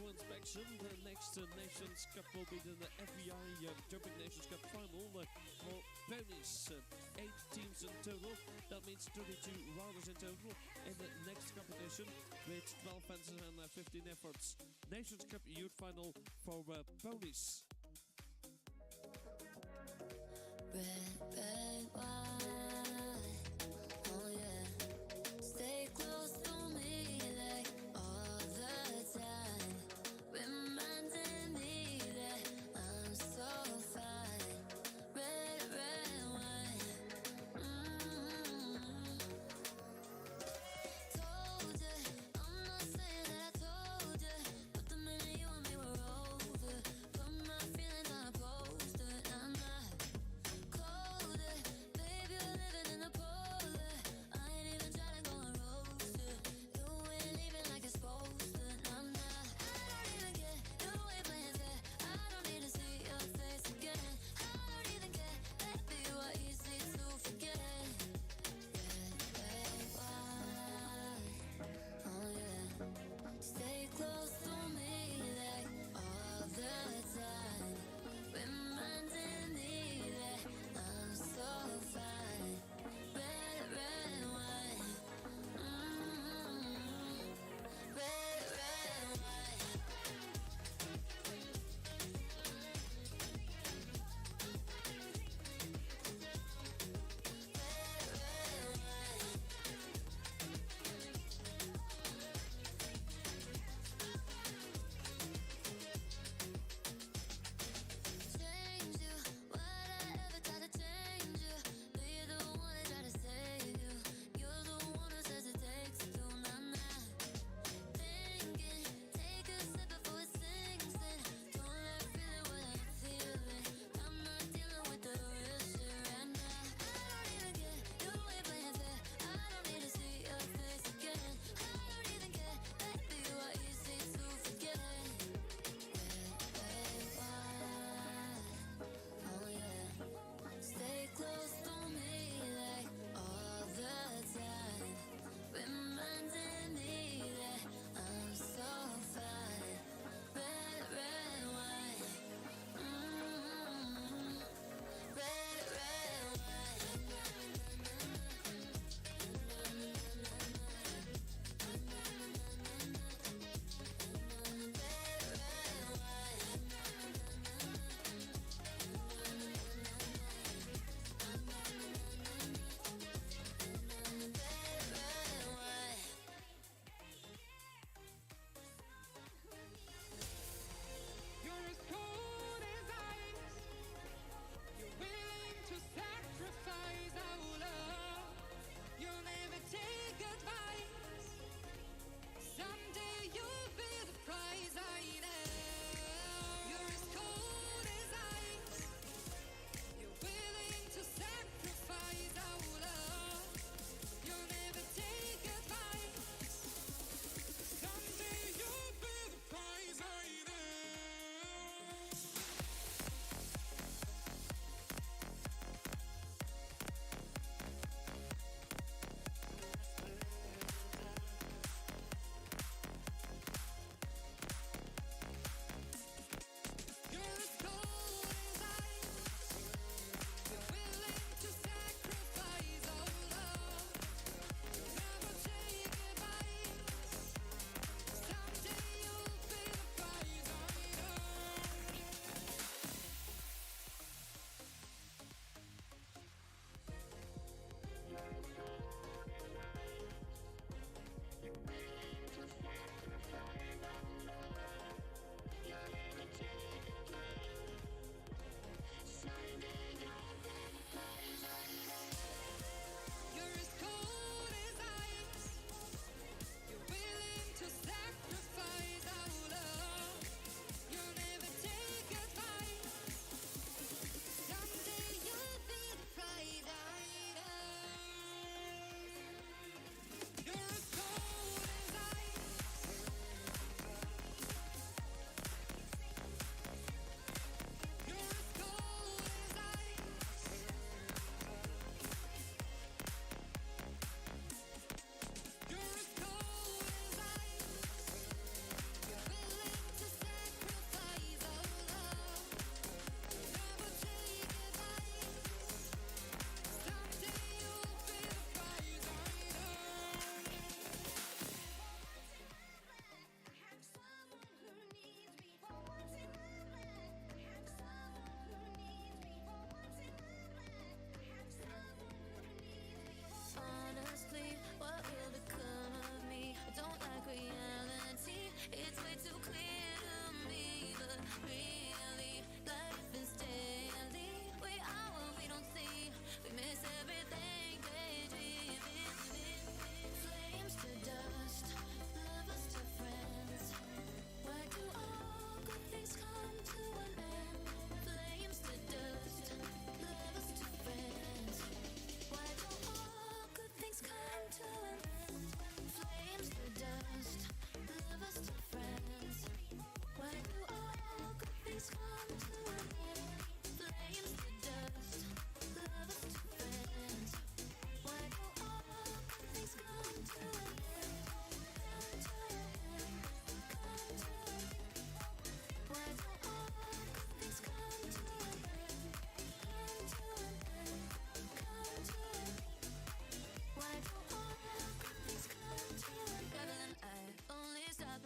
for inspection. The next Nations Cup will be the FEI Jumping Nations Cup final for ponies. 8 teams in total. That means 32 rounders in total in the next competition with 12 fences and 15 efforts. Nations Cup Youth Final for ponies. Red wine, oh yeah. Stay close to me like all the time, reminding me that I'm so fine. Red wine, Told ya, I'm not saying that I told ya, but the minute you and me were over, put my feelings on a poster, and I'm not colder, baby, you're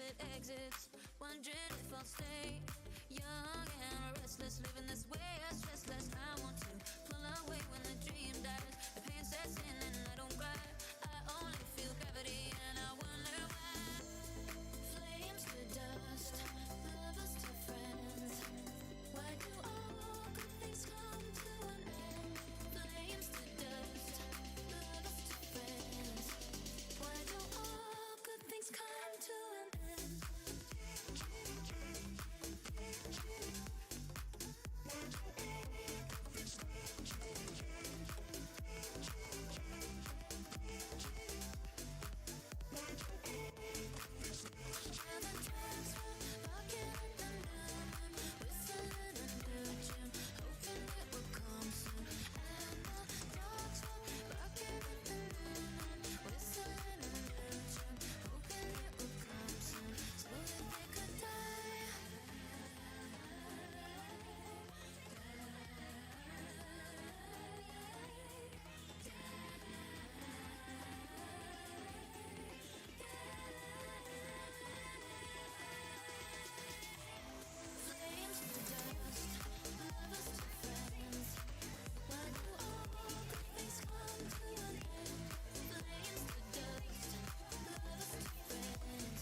secret exits, wondering if I'll stay young and restless, living this way I stress less. I want to pull away when the dream dies. The pain sets in and I don't cry. I only feel gravity and I wonder why. Flames to dust, lovers to friends. Why do all good things come to an end? Flames to dust, lovers to friends. Why do all good things come to an end? And the dogs were barking at the moon, whistling under June, hoping it would come soon. And the dogs were barking at the moon, whistling under June, hoping it would come soon, so that they could die. Flames to dust, lovers to friends. Why do all good things come to an end? Flames to dust, lovers to friends.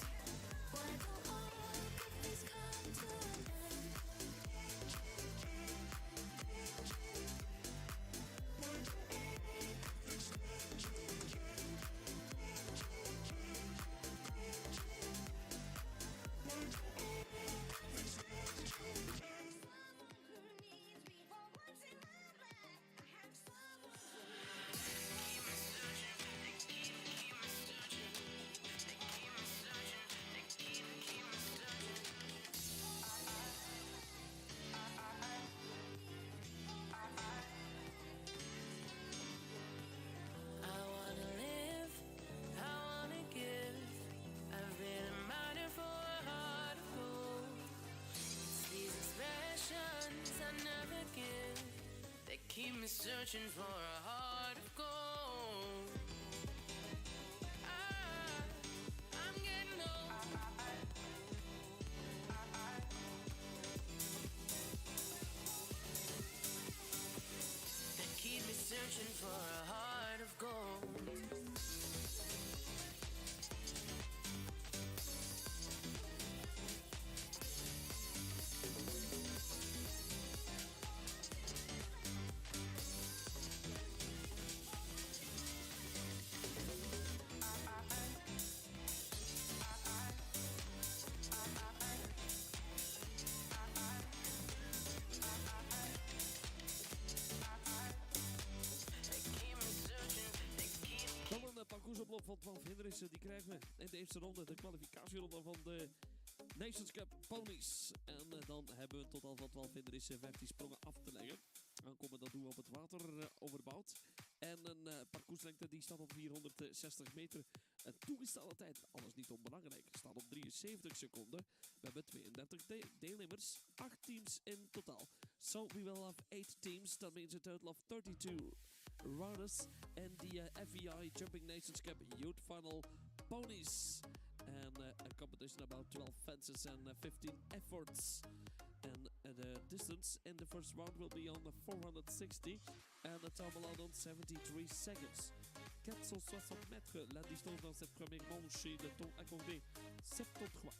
Why do all good things come to an end? I wanna live, I wanna give. I've been a miner for a heart of gold. It's these expressions I never give that keep me searching for a heart of gold. I'm getting old. That keep me searching for a heart of gold. Dan een parcoursoploop van 12 hindernissen. Die krijgen we in de eerste ronde, de kwalificatieronde van de Nations Cup Ponies. En dan hebben we een totaal van 12 hindernissen, 15 sprongen af te leggen. Aankomen dat doen we op het water overbouwd. En een parcourslengte die staat op 460 meter. Een toegestelde tijd, alles niet onbelangrijk, staat op 73 seconden. We hebben 32 deelnemers, 8 teams in totaal. So we will have 8 teams, that means a total of 32 runners. And the FEI Jumping Nations Cup Youth Final Ponies. And a competition about 12 fences and 15 efforts. And the distance in the first round will be on the 460 and the time allowed on 73 seconds. 460 mètres, la distance dans cette première manche est le temps accordé 73,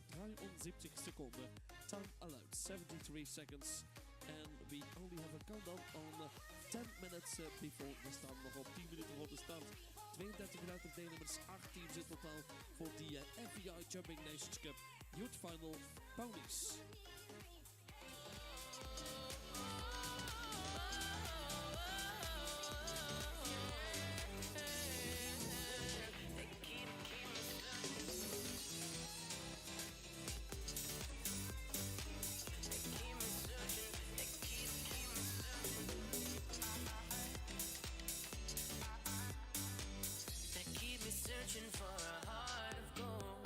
73 seconden. Time allowed 73 seconds. And we only have a countdown on 10 minutes before. We staan nog op 10 minuten voor de start. 32 deelnemers, 8 teams in totaal voor die FEI Jumping Nations Cup Youth Final Ponies. Searching for a heart of gold.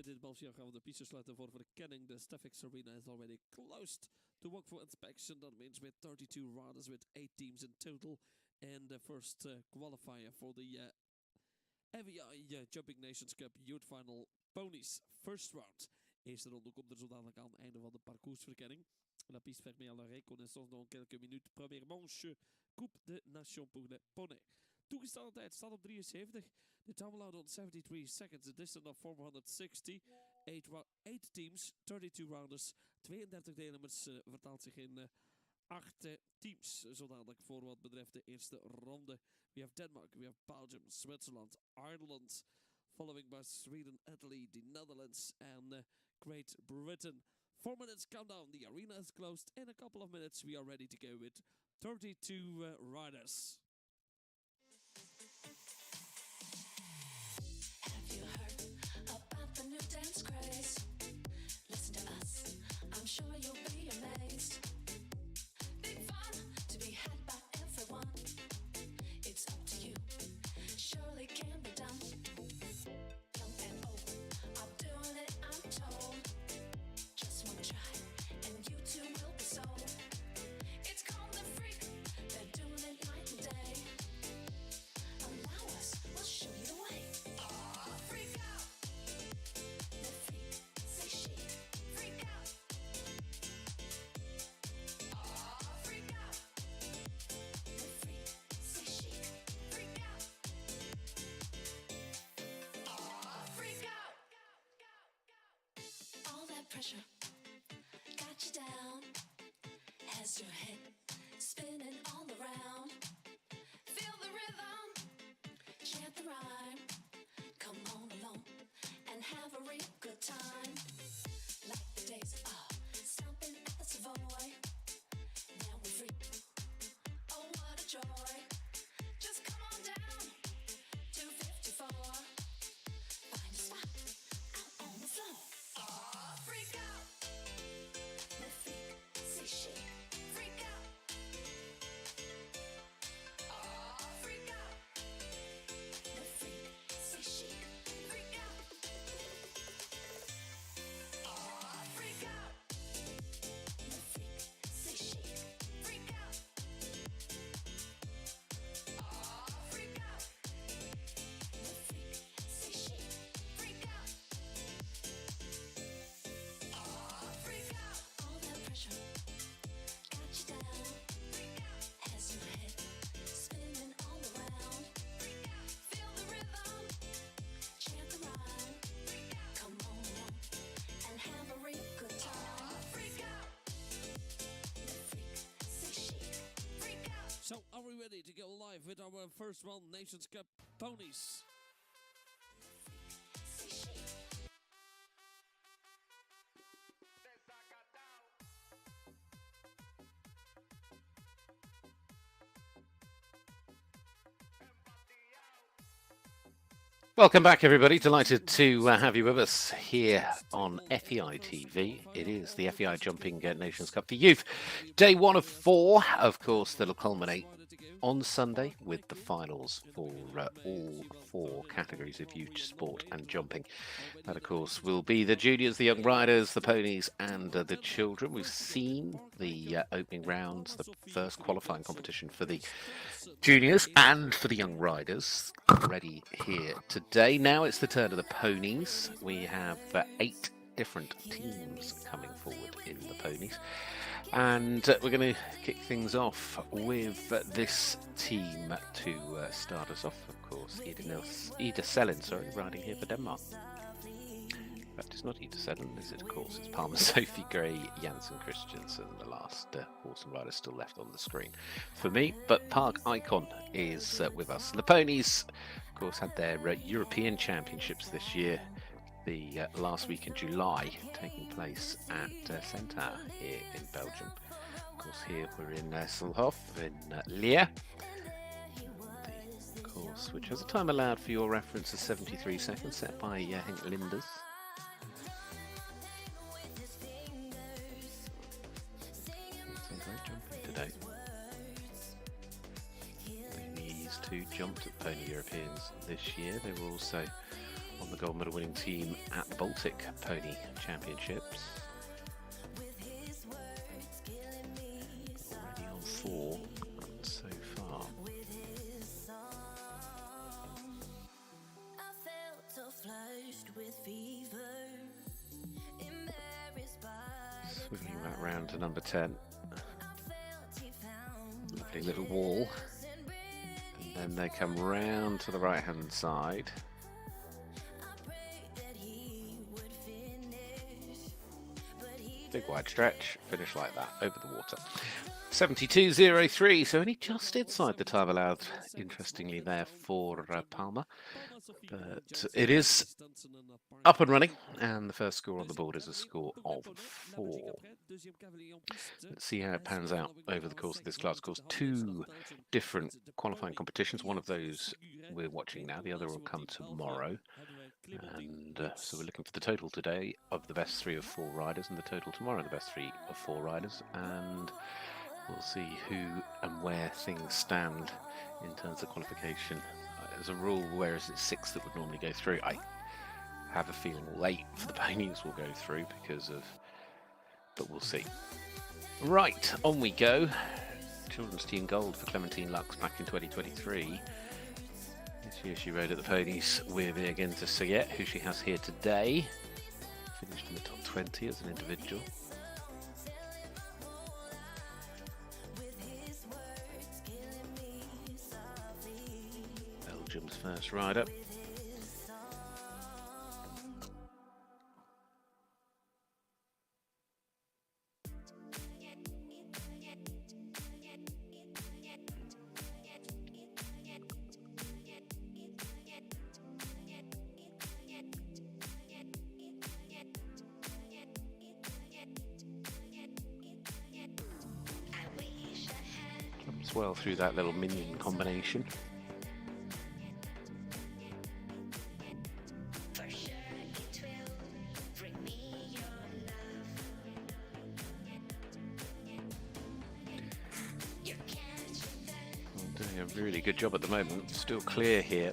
met dit balsjaar gaan we de piste sluiten voor verkenning. The Steffix Arena is already closed to work for inspection. That means with 32 riders with 8 teams in total. And the first qualifier for the FEI Jumping Nations Cup Youth Final Ponies first round. Eerste ronde komt er zo dadelijk aan, einde van de parcoursverkenning. La piste fermée à la reconnaissance dans quelques minutes. Première manche, Coupe de Nation pour les Ponies. Toegestelde tijd staat op 73. The time allowed on 73 seconds. A distance of 460. 8 teams, 32 rounders. 32 deelnemers vertaalt zich in 8 teams. Zo dadelijk voor wat betreft de eerste ronde. We have Denmark, we have Belgium, Switzerland, Ireland. Following by Sweden, Italy, the Netherlands and Great Britain. 4 minutes countdown. The arena is closed. In a couple of minutes we are ready to go with 32 riders. New dance craze. Listen to us, I'm sure you'll be amazed. Big fun to be had by everyone. It's up to you, surely can be done. Young and old are doing it, I'm told. Just one try, and you too will be sold. It's called the freak, they're doing it night and day. Allow us, we'll show you the way. Freak out. Pressure got you down, has your head spinning all around. Feel the rhythm, chant the rhyme. Come on along and have a real good time. Like the days of stomping at the Savoy. Now we're free, oh what a joy. Just come on down to 54. Find a spot out on the floor. Freak out, the freak, say shake, freak out. Freak out, the freak, say shake, freak out. Freak out, the freak, say shake, freak out. Freak out, the freak, say shake, freak out. Freak out, all that pressure got you down. Freak out, has your head spinning all around. Freak out, feel the rhythm, chant the rhyme. Freak out, come on along and have a real good time. Freak out, the freak, say shake. Freak out. So, are we ready to go live with our first round Nations Cup Ponies? Say shake. Welcome back, everybody. Delighted to have you with us here on FEI TV. It is the FEI Jumping Nations Cup for Youth. Day 1 of 4, of course, that'll culminate on Sunday with the finals for all 4 categories of youth sport and jumping. That, of course, will be the juniors, the young riders, the ponies and the children. We've seen the opening rounds, the first qualifying competition for the juniors and for the young riders already here today. Now it's the turn of the ponies. We have 8 different teams coming forward in the ponies. And we're going to kick things off with this team to start us off, of course. Ida Selin, riding here for Denmark. In fact, it's not Ida Selin, is it? Of course, it's Palmer Sophie Gray, Janssen Christensen, the last horse and rider still left on the screen for me. But Park Icon is with us. The ponies, of course, had their European Championships this year. The last week in July, taking place at Centaur here in Belgium. Of course, here we're in Solhof in Leer. The course, which has a time allowed for your reference of 73 seconds, set by Henk Linders. Some great jumping today. These 2 jumped at Pony Europeans this year. They were also on the gold medal winning team at the Baltic Pony Championships. Already on 4 so far. Swinging that round to number 10. Lovely little wall. And then they come round to the right hand side. Big wide stretch, finish like that, over the water. 72.03, so only just inside the time allowed, interestingly, there for Palmer. But it is up and running, and the first score on the board is a score of 4. Let's see how it pans out over the course of this class. Of course, 2 different qualifying competitions. One of those we're watching now, the other will come tomorrow. And so we're looking for the total today of the best 3 of 4 riders, and the total tomorrow the best 3 of 4 riders, and we'll see who and where things stand in terms of qualification. As a rule, whereas it's 6 that would normally go through, I have a feeling all 8 for the Ponies will go through because of, but we'll see. Right, on we go. Children's Team Gold for Clementine Lux back in 2023. This year she rode at the Ponies with again to Sayet, who she has here today. Finished in the top 20 as an individual. Belgium's first rider. Comes well through that little minion combination. Doing a really good job at the moment. Still clear here.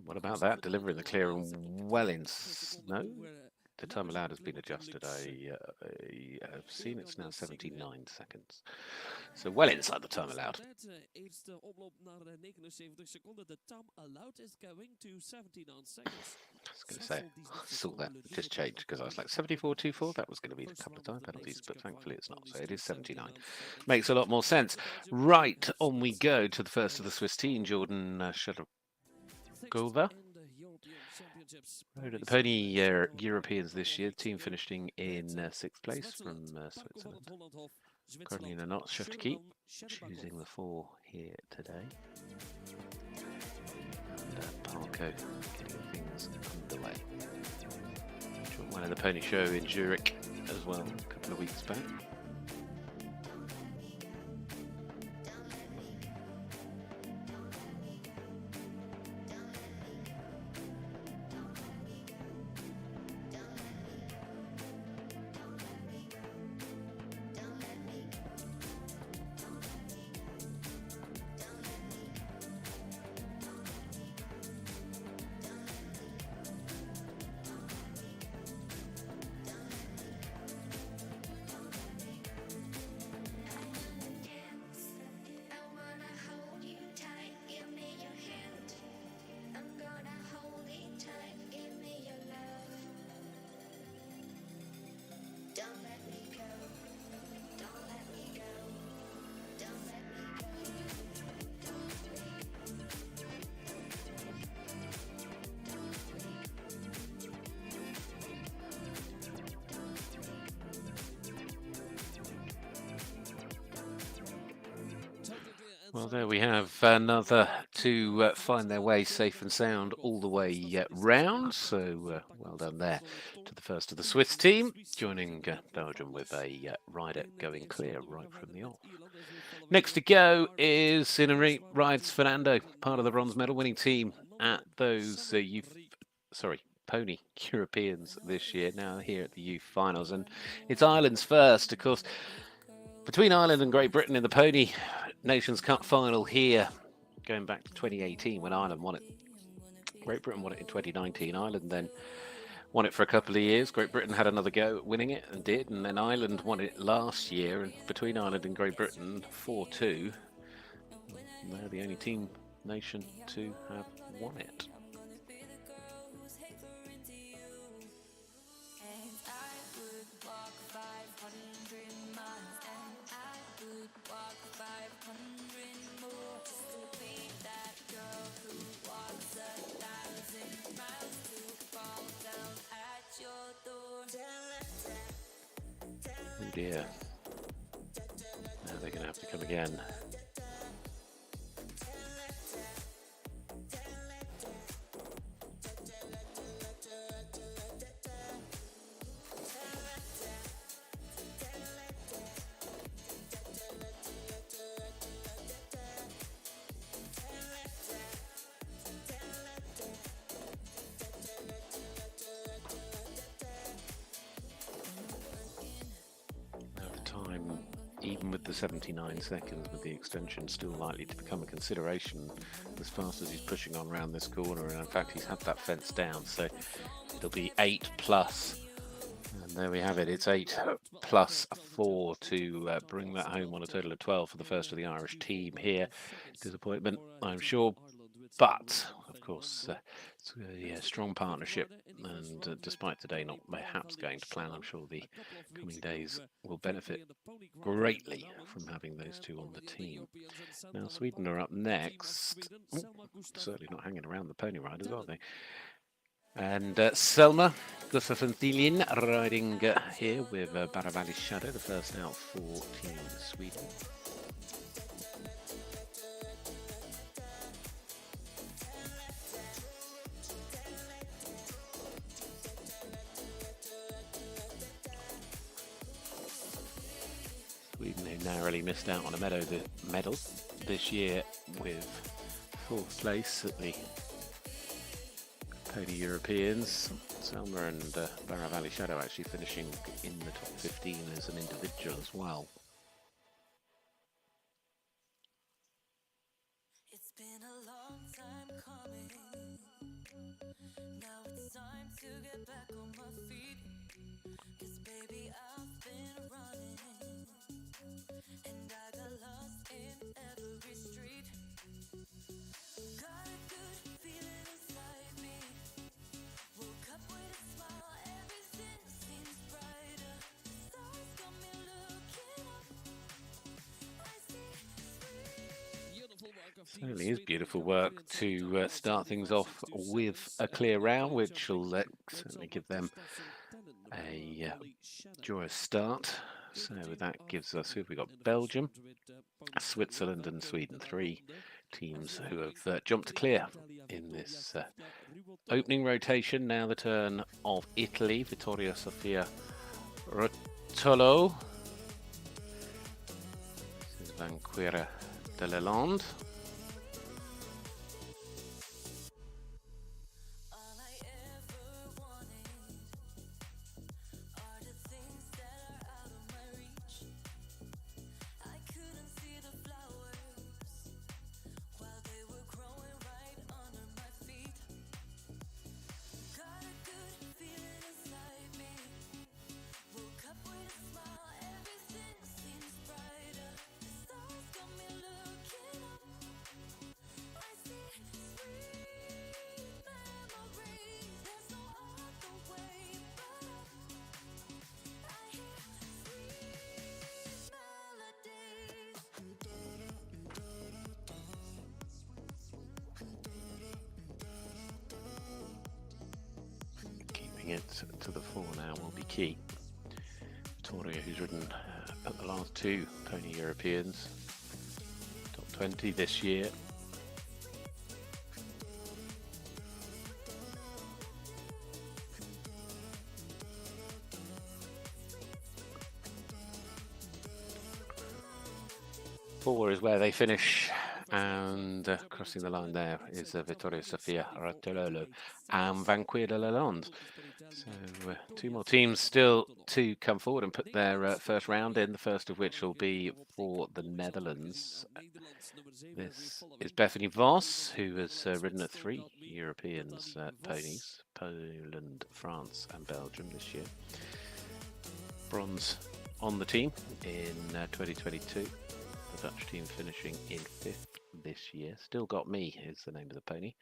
What about that? Delivering the clear and well in snow. The time allowed has been adjusted. I have seen it's now 79 seconds. So well inside the time allowed. Eerste omloop naar 79 seconden. De time allowed is going to 79 seconds. I was going to say, I saw that just changed because I was like 74.24. That was going to be a couple of time penalties, but thankfully it's not. So it is 79. Makes a lot more sense. Right, on we go to the first of the Swiss team, Jordan Shadrkova. Rode at the Pony Europeans this year. Team finishing in 6th place from Switzerland. Carolina Knott, chef to keep, choosing the 4 here today. And Parko getting things underway. One of the Pony Show in Zurich as well, a couple of weeks back. Well, there we have another to find their way safe and sound all the way round. So well done there to the first of the Swiss team, joining Belgium with a rider going clear right from the off. Next to go is Inari rides Fernando, part of the bronze medal winning team at those Pony Europeans this year, now here at the youth finals. And it's Ireland's first, of course. Between Ireland and Great Britain in the Pony Nations Cup final here, going back to 2018 when Ireland won it. Great Britain won it in 2019. Ireland then won it for a couple of years. Great Britain had another go at winning it and did, and then Ireland won it last year. And between Ireland and Great Britain, 4-2. They're the only nation to have won it. Oh dear. Now they're going to have to come again. Even with the 79 seconds, with the extension still likely to become a consideration as fast as he's pushing on around this corner, and in fact he's had that fence down, so it'll be 8 plus, and there we have it. It's 8 plus 4 to bring that home on a total of 12 for the first of the Irish team here. Disappointment, I'm sure, but of course it's a strong partnership, and despite today not perhaps going to plan, I'm sure the coming days will benefit greatly from having those two on the team. Now Sweden are up next. Ooh, certainly not hanging around the Pony Riders, are they? And Selma Gustafsson riding here with Baravali Shadow, the first out for Team Sweden. Sweden, who narrowly missed out on a medal this year with 4th place at the Pony Europeans. Selma and Baravali Shadow actually finishing in the top 15 as an individual as well. It's been a long time coming. Now it's time to get back on my feet. 'Cause baby, I've been running, and I got lost in every street. Got a good feeling inside me. Woke up with a smile, everything seems brighter. The stars got me looking up. I see Certainly is beautiful work to start things off with a clear round, which will certainly give them a joyous start. So that gives us, who have we got? Belgium, Switzerland and Sweden, 3 teams who have jumped to clear in this opening rotation. Now the turn of Italy, Vittoria Sofia Rotolo. This is Vanquera de Lalande. It to the fore now will be key. Vittoria, who's ridden at the last 2 Pony Europeans, top 20 this year. 4 is where they finish, and crossing the line there is Vittoria Sofia Ratololo and Vanquilla Lalonde. So 2 more teams still to come forward and put their first round in, the first of which will be for the Netherlands. This is Bethany Voss, who has ridden at 3 Europeans ponies, Poland, France and Belgium this year. Bronze on the team in 2022. The Dutch team finishing in 5th this year. Still Got Me is the name of the pony.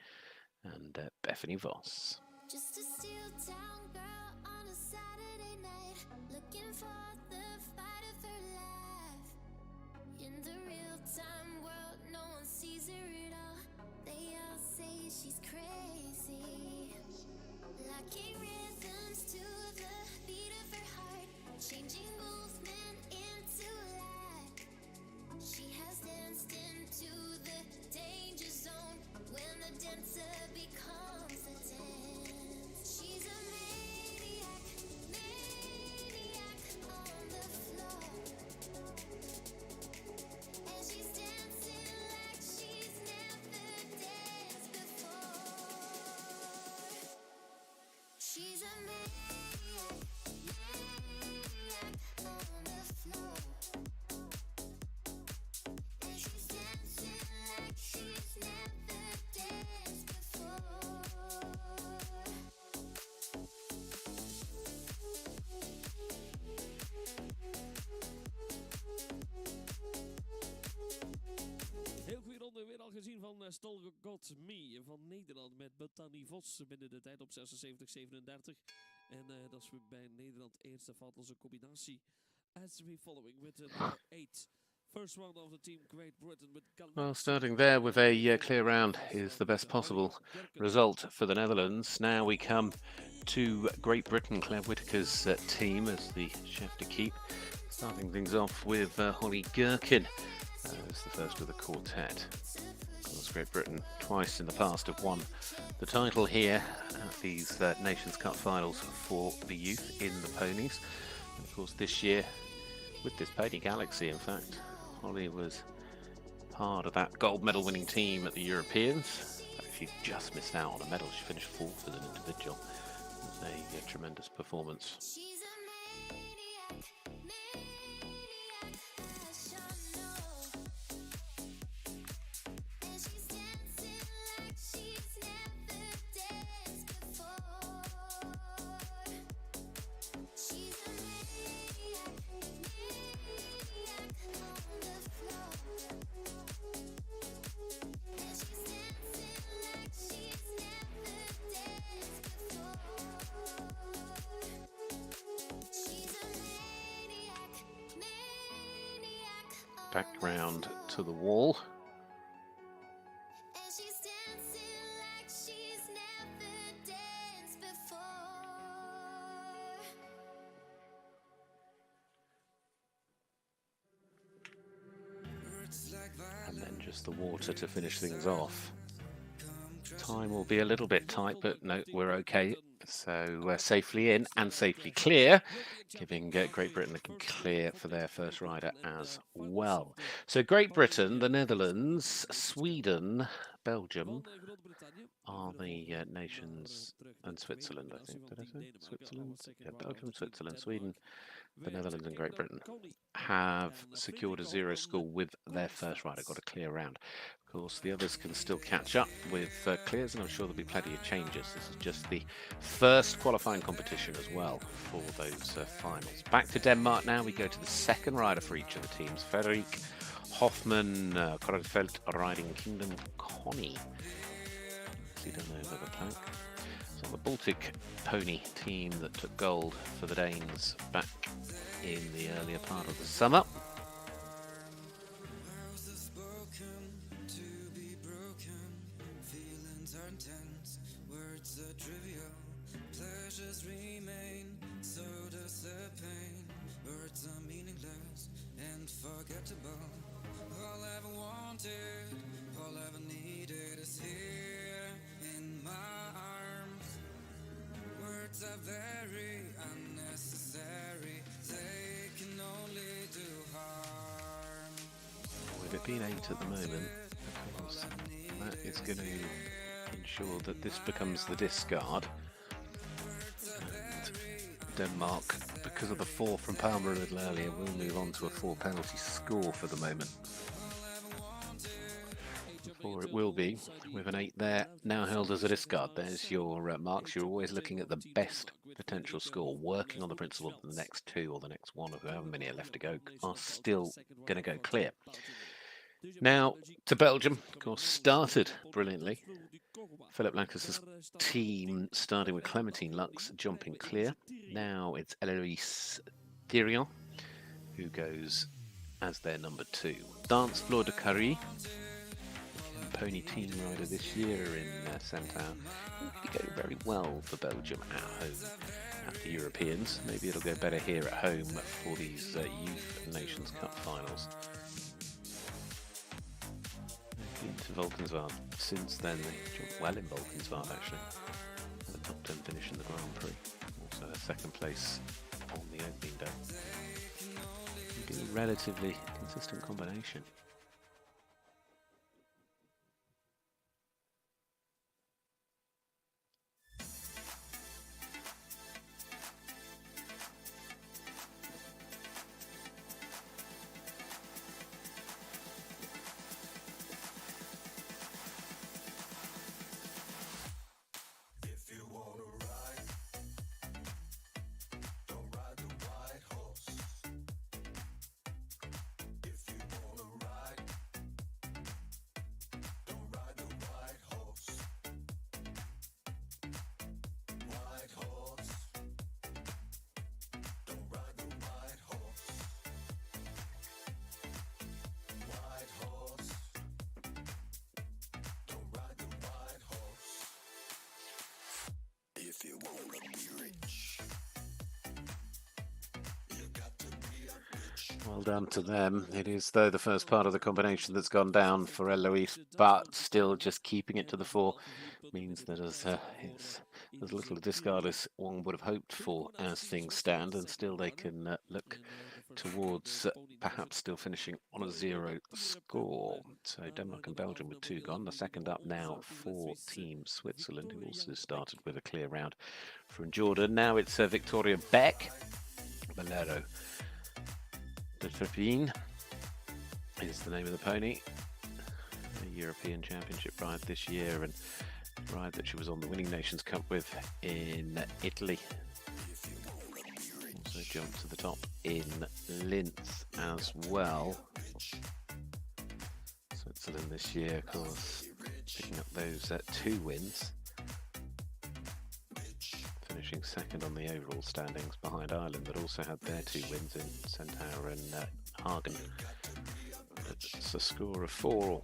And Bethany Voss. Just a steel town girl on a Saturday night, looking for the fight of her life. In the real-time world, no one sees her at all. They all say she's crazy. Locking rhythms to the beat of her heart, changing movement into life. She has danced into the danger zone when the dancer becomes a dance. She's a maniac, maniac on the floor. And she's dancing like she's never danced before. She's a maniac, maniac on the floor. And she's dancing like she's never danced before. Heel goede ronde weer al gezien van Still Got Me van Nederland met Bethany Voss binnen de tijd op 76-37. En dat is bij Nederland eerste valt als een combinatie. As we following with number 8. First round of the team Great Britain with Well, starting there with a clear round is the best possible result for the Netherlands. Now we come to Great Britain, Claire Whitaker's team as the chef de keep. Starting things off with Holly Gherkin as the first of the quartet. Of course, Great Britain twice in the past have won the title here at these Nations Cup finals for the youth in the ponies. And of course, this year with this pony galaxy, in fact, Holly was part of that gold medal winning team at the Europeans. She just missed out on a medal. She finished 4th as an individual. It was a tremendous performance. She's a maniac, maniac, as you know. And she's dancing like she's never danced before. She's a maniac, maniac on the floor. And she's dancing like she's never danced before. She's a maniac, maniac on Back the round floor. to the wall. And she's dancing like she's never danced before. And then just the water to finish things off. Time will be a little bit tight, but no, we're okay. So safely in and safely clear, giving Great Britain a clear for their first rider as well. So Great Britain, the Netherlands, Sweden, Belgium are the nations, and Switzerland, I think. Did I say Switzerland? Yeah, Belgium, Switzerland, Sweden, the Netherlands and Great Britain have secured a 0 score with their first rider, got a clear round. Of course, the others can still catch up with clears, and I'm sure there'll be plenty of changes. This is just the first qualifying competition as well for those finals. Back to Denmark now. We go to the second rider for each of the teams. Frederik Hoffmann, Korrefeld riding Kingdom Connie. See down over the plank. So the Baltic pony team that took gold for the Danes back in the earlier part of the summer. All I ever wanted, all I ever needed is here in my arms. Words are very unnecessary, they can only do harm. it being 8 at the moment, because that is going to ensure that this becomes the discard. And Denmark, because of the 4 from Palmer a little earlier, will move on to a 4 penalty score for the moment. Or it will be with an 8 there, now held as a discard. There's your marks. You're always looking at the best potential score, working on the principle that the next 2 or the next 1 or however many are left to go are still going to go clear. Now to Belgium, of course, started brilliantly. Philip Lancas's team starting with Clementine Lux jumping clear. Now it's Eloise Thirion who goes as their number 2. Dance Fleur de Carrie, pony team rider this year in Centaur. It go very well for Belgium at home at the Europeans. Maybe it'll go better here at home for these Youth Nations Cup finals. To Valkenswaard. Since then, they jumped well in Valkenswaard actually. Had a top 10 finish in the Grand Prix. Also a 2nd place on the opening day. It'll be a relatively consistent combination. If you wanna be rich, you got to be a bitch. Well done to them. It is, though, the first part of the combination that's gone down for Eloise, but still just keeping it to the 4 means that as little a discard as one would have hoped for as things stand, and still they can look towards perhaps still finishing on a 0 score. So Denmark and Belgium with 2 gone. The second up now for Team Switzerland, who also started with a clear round from Jordan. Now it's Victoria Beck. Bolero de Trepine is the name of the pony. A European Championship ride this year, and ride that she was on the Winning Nations Cup with in Italy. Also jumped to the top in Linz as well. Switzerland this year, of course, picking up those 2 wins. Finishing 2nd on the overall standings behind Ireland, that also had their 2 wins in Centaur and Hagen. It's a score of 4.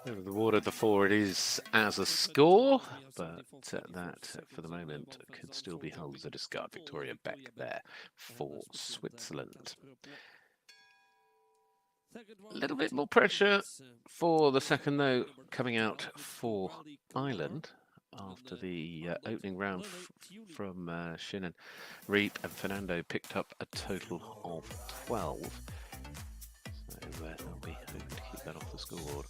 Over the water, the 4 it is as a score, but that for the moment could still be held as a discard. Victoria Beck there for Switzerland. A little bit more pressure for the second, though, coming out for Ireland after the opening round from Shinnon. Reap and Fernando picked up a total of 12. So they'll be hoping to keep that off the scoreboard.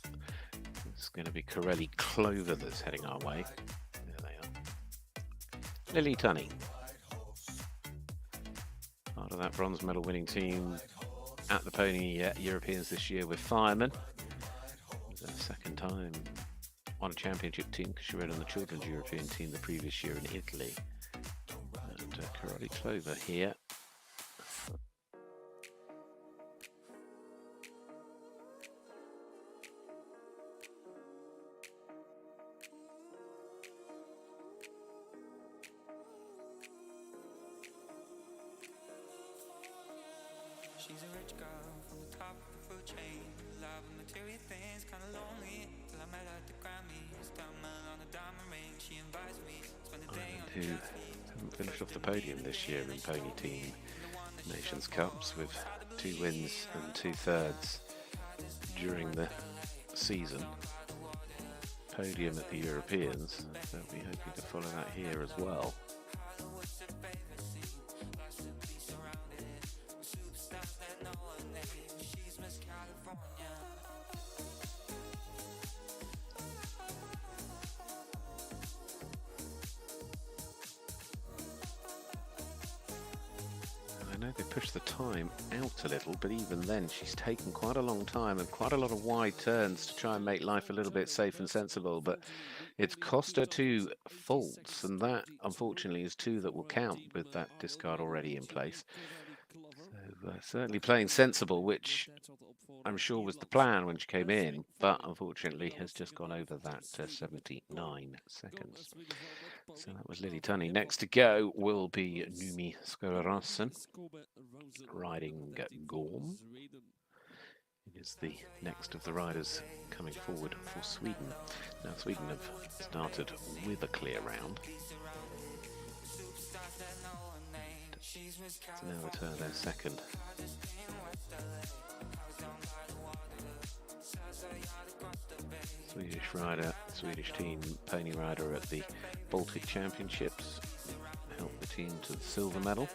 It's going to be Corelli Clover that's heading our way. There they are. Lily Tunney, part of that bronze medal winning team at the Pony Europeans this year with Fireman. It was her 2nd time on a championship team because she rode on the Children's European team the previous year in Italy. And Corelli Clover here. She's a rich girl from the top of the food chain. Love and material things, kinda lonely. Till I met her at the Grammys. Stumble on a diamond ring, she invites me. Spend the day on the Who jet ski. haven't finished off the podium this year in Pony Team Nations Cups with 2 wins and 2/3 during the season. Podium at the Europeans. They'll be hoping to follow that here as well. I know they pushed the time out a little, but even then she's taken quite a long time and quite a lot of wide turns to try and make life a little bit safe and sensible, but it's cost her 2 faults, and that unfortunately is 2 that will count with that discard already in place. So certainly playing sensible, which I'm sure was the plan when she came in, but unfortunately has just gone over that 79 seconds. So that was Lily Tunney. Next to go will be Numi Skolarossen riding Gorm. It is the next of the riders coming forward for Sweden. Now Sweden have started with a clear round. So now they turn their second. Swedish rider, Swedish team pony rider at the Baltic Championships, helped the team to the silver medal.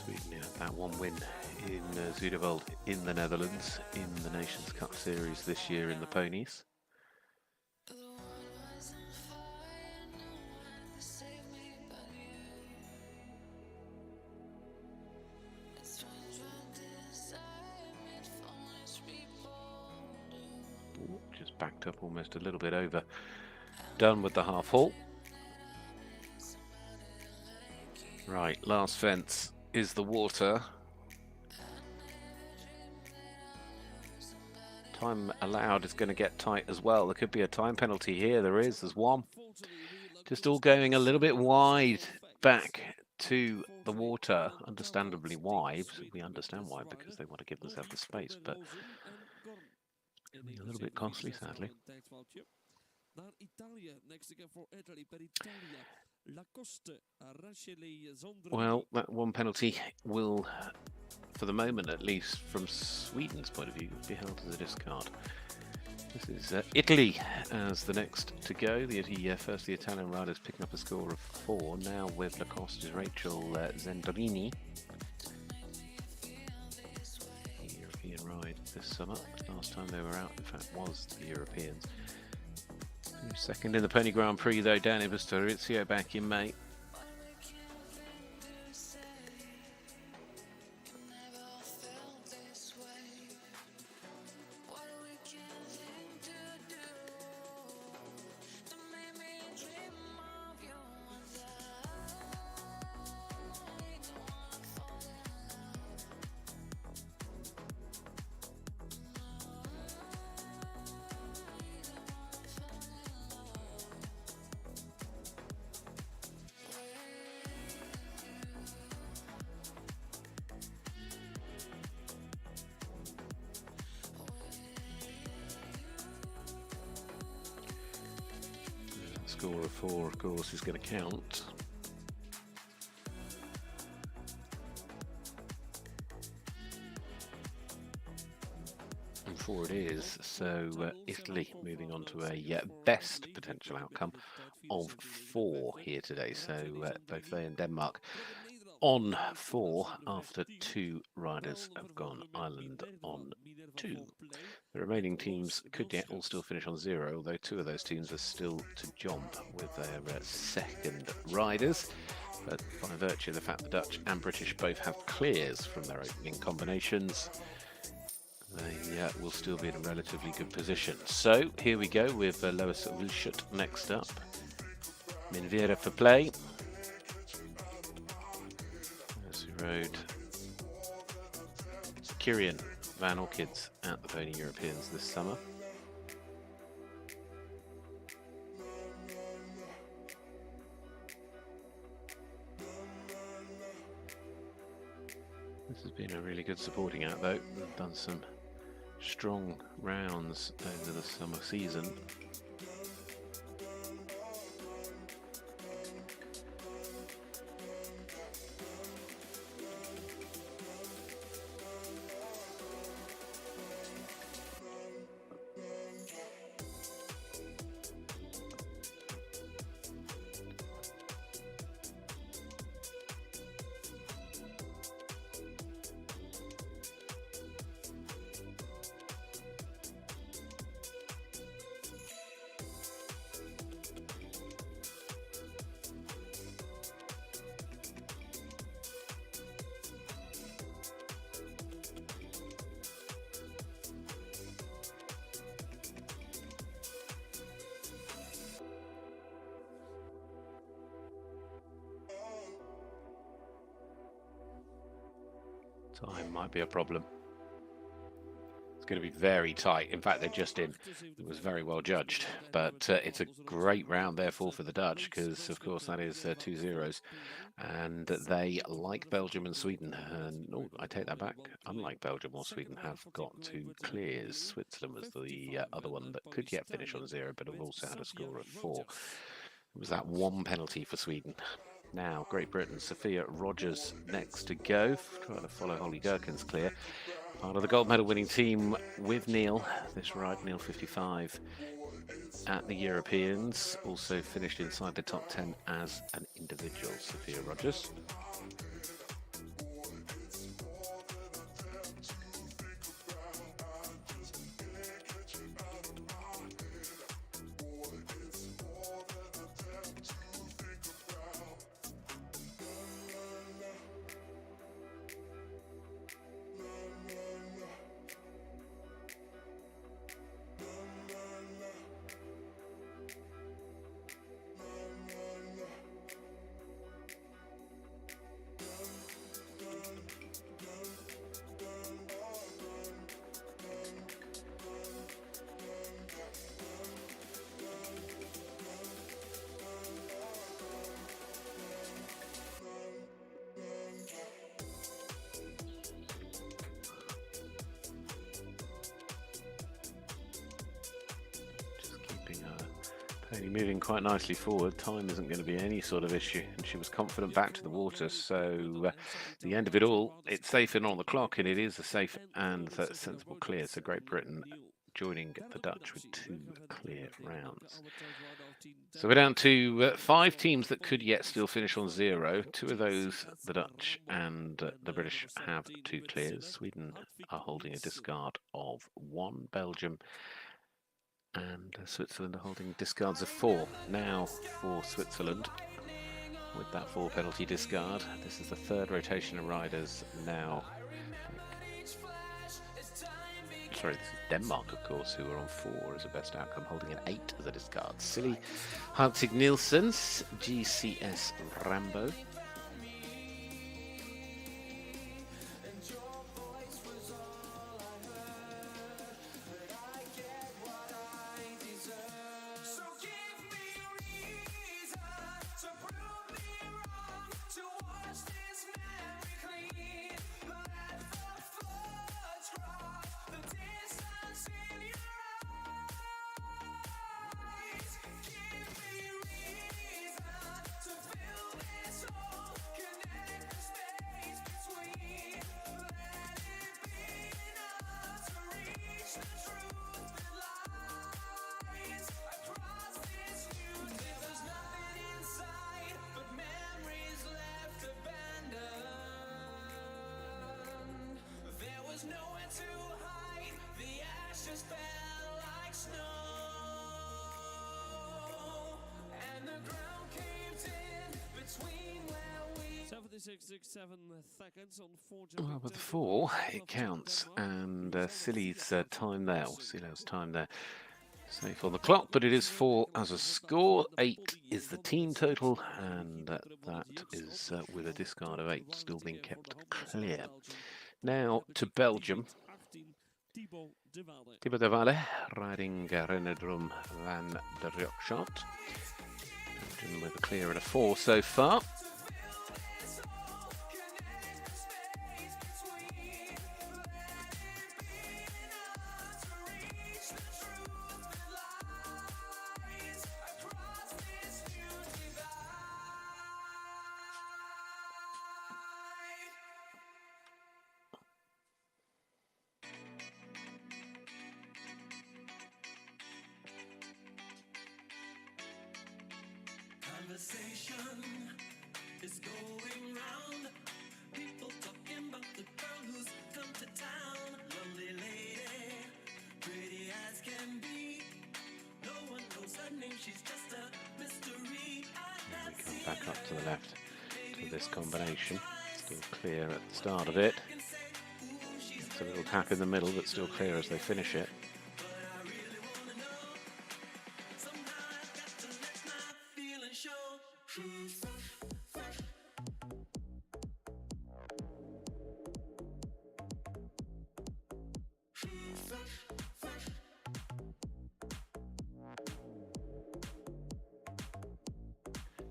Sweden had that one win in Zuideveld in the Netherlands in the Nations Cup series this year in the Ponies. Just backed up almost a little bit over. Done with the half halt. Right, last fence is the water. Time allowed is going to get tight as well. There could be a time penalty here. There's one. Just all going a little bit wide back to the water. Understandably why. We understand why, because they want to give themselves the space, but a little bit costly, sadly. Well, that one penalty will, for the moment at least, from Sweden's point of view, be held as a discard. This is Italy as the next to go. First the Italian riders picking up a score of 4. Now with Lacoste is Rachel Zendrini. The European ride this summer. Last time they were out, in fact, was the Europeans. Second in the Pony Grand Prix though, down in Vistorizio back in May. Score of 4, of course, is going to count. And 4 it is, so Italy moving on to a best potential outcome of 4 here today. So both they and Denmark on 4 after 2 riders have gone Ireland on 2. The remaining teams could yet all still finish on 0, although 2 of those teams are still to jump with their second riders. But by virtue of the fact the Dutch and British both have clears from their opening combinations, they will still be in a relatively good position. So here we go with Lois Wilschut next up. Minvera for play. As we rode Kieran Van Orchids at the Pony Europeans this summer. This has been a really good supporting act though. They've done some strong rounds over the summer season. Time might be a problem. It's going to be very tight. In fact, they're just in. It was very well judged, but it's a great round therefore for the Dutch because, of course, that is 2 zeros, and they, like Belgium and Sweden, no, I take that back. Unlike Belgium or Sweden, have got 2 clears. Switzerland was the other one that could yet finish on 0, but have also had a score of 4. It was that 1 penalty for Sweden. Now, Great Britain, Sophia Rogers next to go, trying to follow Holly Gherkin's clear. Part of the gold medal winning team with Neil, this ride, Neil 55, at the Europeans. Also finished inside the top 10 as an individual, Sophia Rogers. Pony moving quite nicely forward. Time isn't going to be any sort of issue, and she was confident back to the water. So the end of it all, it's safe and on the clock, and it is a safe and sensible clear. So Great Britain joining the Dutch with 2 clear rounds. So we're down to 5 teams that could yet still finish on 0. 2 of those, the Dutch and the British, have 2 clears. Sweden are holding a discard of 1. Belgium and Switzerland are holding discards of 4. Now for Switzerland, with that 4 penalty discard, this is the 3rd rotation of riders now. Sorry, this is Denmark, of course, who are on 4 as a best outcome, holding an 8 as a discard. Silly Hartig Nielsen's GCS Rambo. 26.67 seconds on 4 Well, with the 4, it counts, and Silly's time there, or Silo's time there, safe on the clock, but it is 4 as a score. 8 is the team total, and that is with a discard of 8 still being kept clear. Now to Belgium. Thibaut de Valle riding Renedrum van der Rukshot. Belgium with a clear and a 4 so far. Conversation is going round. People talking about the girl who's come to town. Lovely lady, pretty as can be. No one knows her name, she's just a mystery. Come back up to the left to this combination. Still clear at the start of it. It's a little tap in the middle, but still clear as they finish it.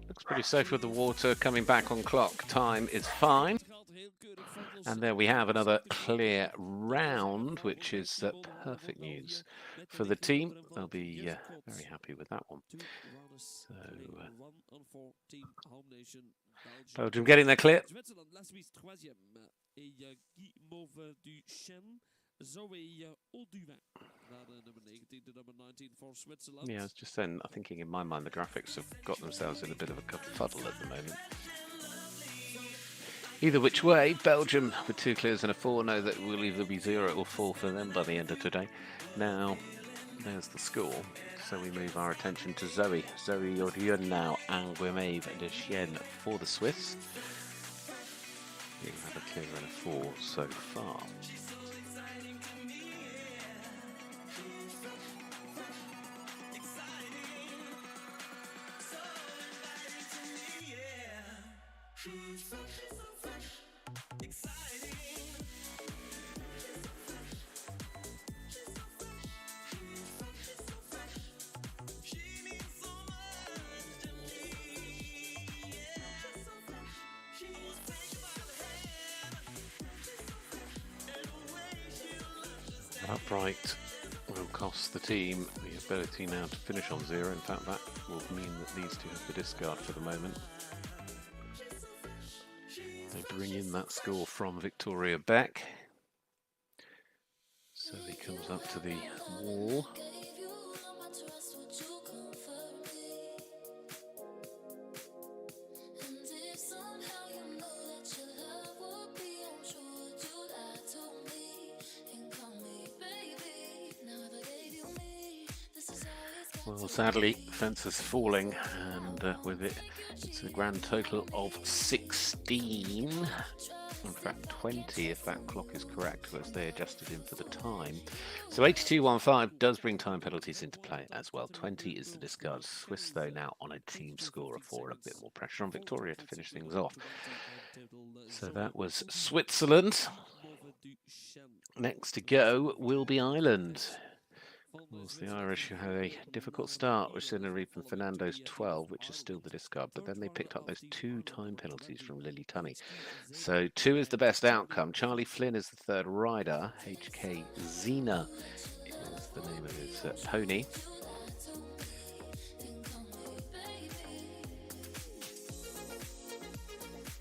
Looks pretty safe with the water coming back on clock. Time is fine. And there we have another clear round, which is perfect news for the team. They'll be very happy with that one. So, Belgium getting their clear. Yeah, I was just saying, I'm thinking in my mind the graphics have got themselves in a bit of a kerfuddle at the moment. Either which way, Belgium with 2 clears and a 4 know that it will either be 0 or 4 for them by the end of today. Now, there's the score. So we move our attention to Zoe. Zoe Orion now, Anguimave de Chien for the Swiss. You have a clear and a 4 so far. Upright will cost the team the ability now to finish on 0. In fact, that will mean that these two have the discard for the moment. They bring in that score from Victoria Beck. So he comes up to the wall. Well, sadly, fences falling, and with it, it's a grand total of 16. In fact, 20 if that clock is correct, as they adjusted in for the time. So 82.15 does bring time penalties into play as well. 20 is the discard. Swiss, though, now on a team score of 4. A bit more pressure on Victoria to finish things off. So that was Switzerland. Next to go will be Ireland. Of course, the Irish who had a difficult start with Sinaripe and Fernando's 12, which is still the discard, but then they picked up those 2 time penalties from Lily Tunney. So 2 is the best outcome. Charlie Flynn is the third rider. HK Zena is the name of his pony.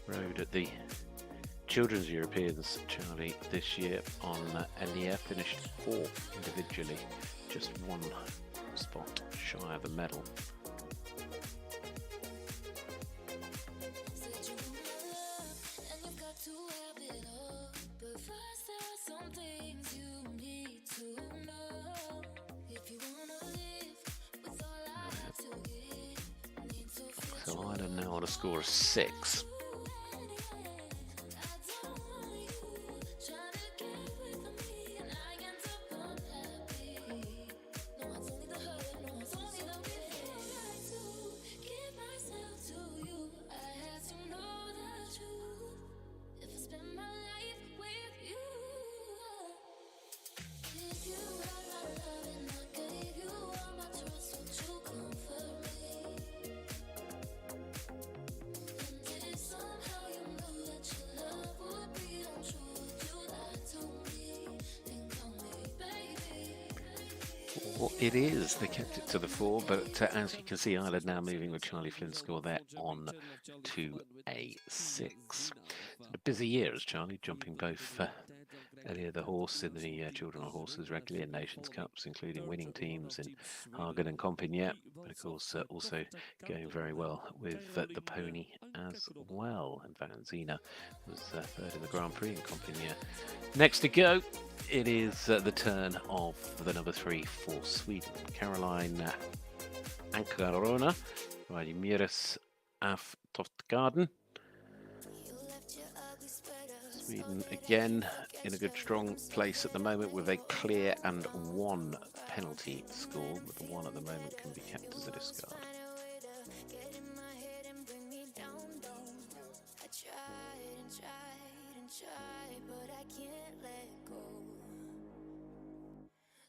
Rode at the Children's Europeans, Charlie, this year on Elia, finished 4th individually. Just 1 spot shy of a medal. So Ireland now on a score of 6. Well, it is. They kept it to the 4, but as you can see, Ireland now moving with Charlie Flynn's score there on to a 6. It's been a busy year as Charlie jumping both Elia the horse in the Children on Horses regularly in Nations Cups, including winning teams in Hagen and Compiègne, but of course also going very well with the pony as well. And Vanzina was third in the Grand Prix in Compiègne. Next to go, it is the turn of the number 3 for Sweden, Caroline Ankarona, riding Miras af Toftgarden. Sweden again in a good strong place at the moment with a clear and 1 penalty score, but the 1 at the moment can be kept as a discard.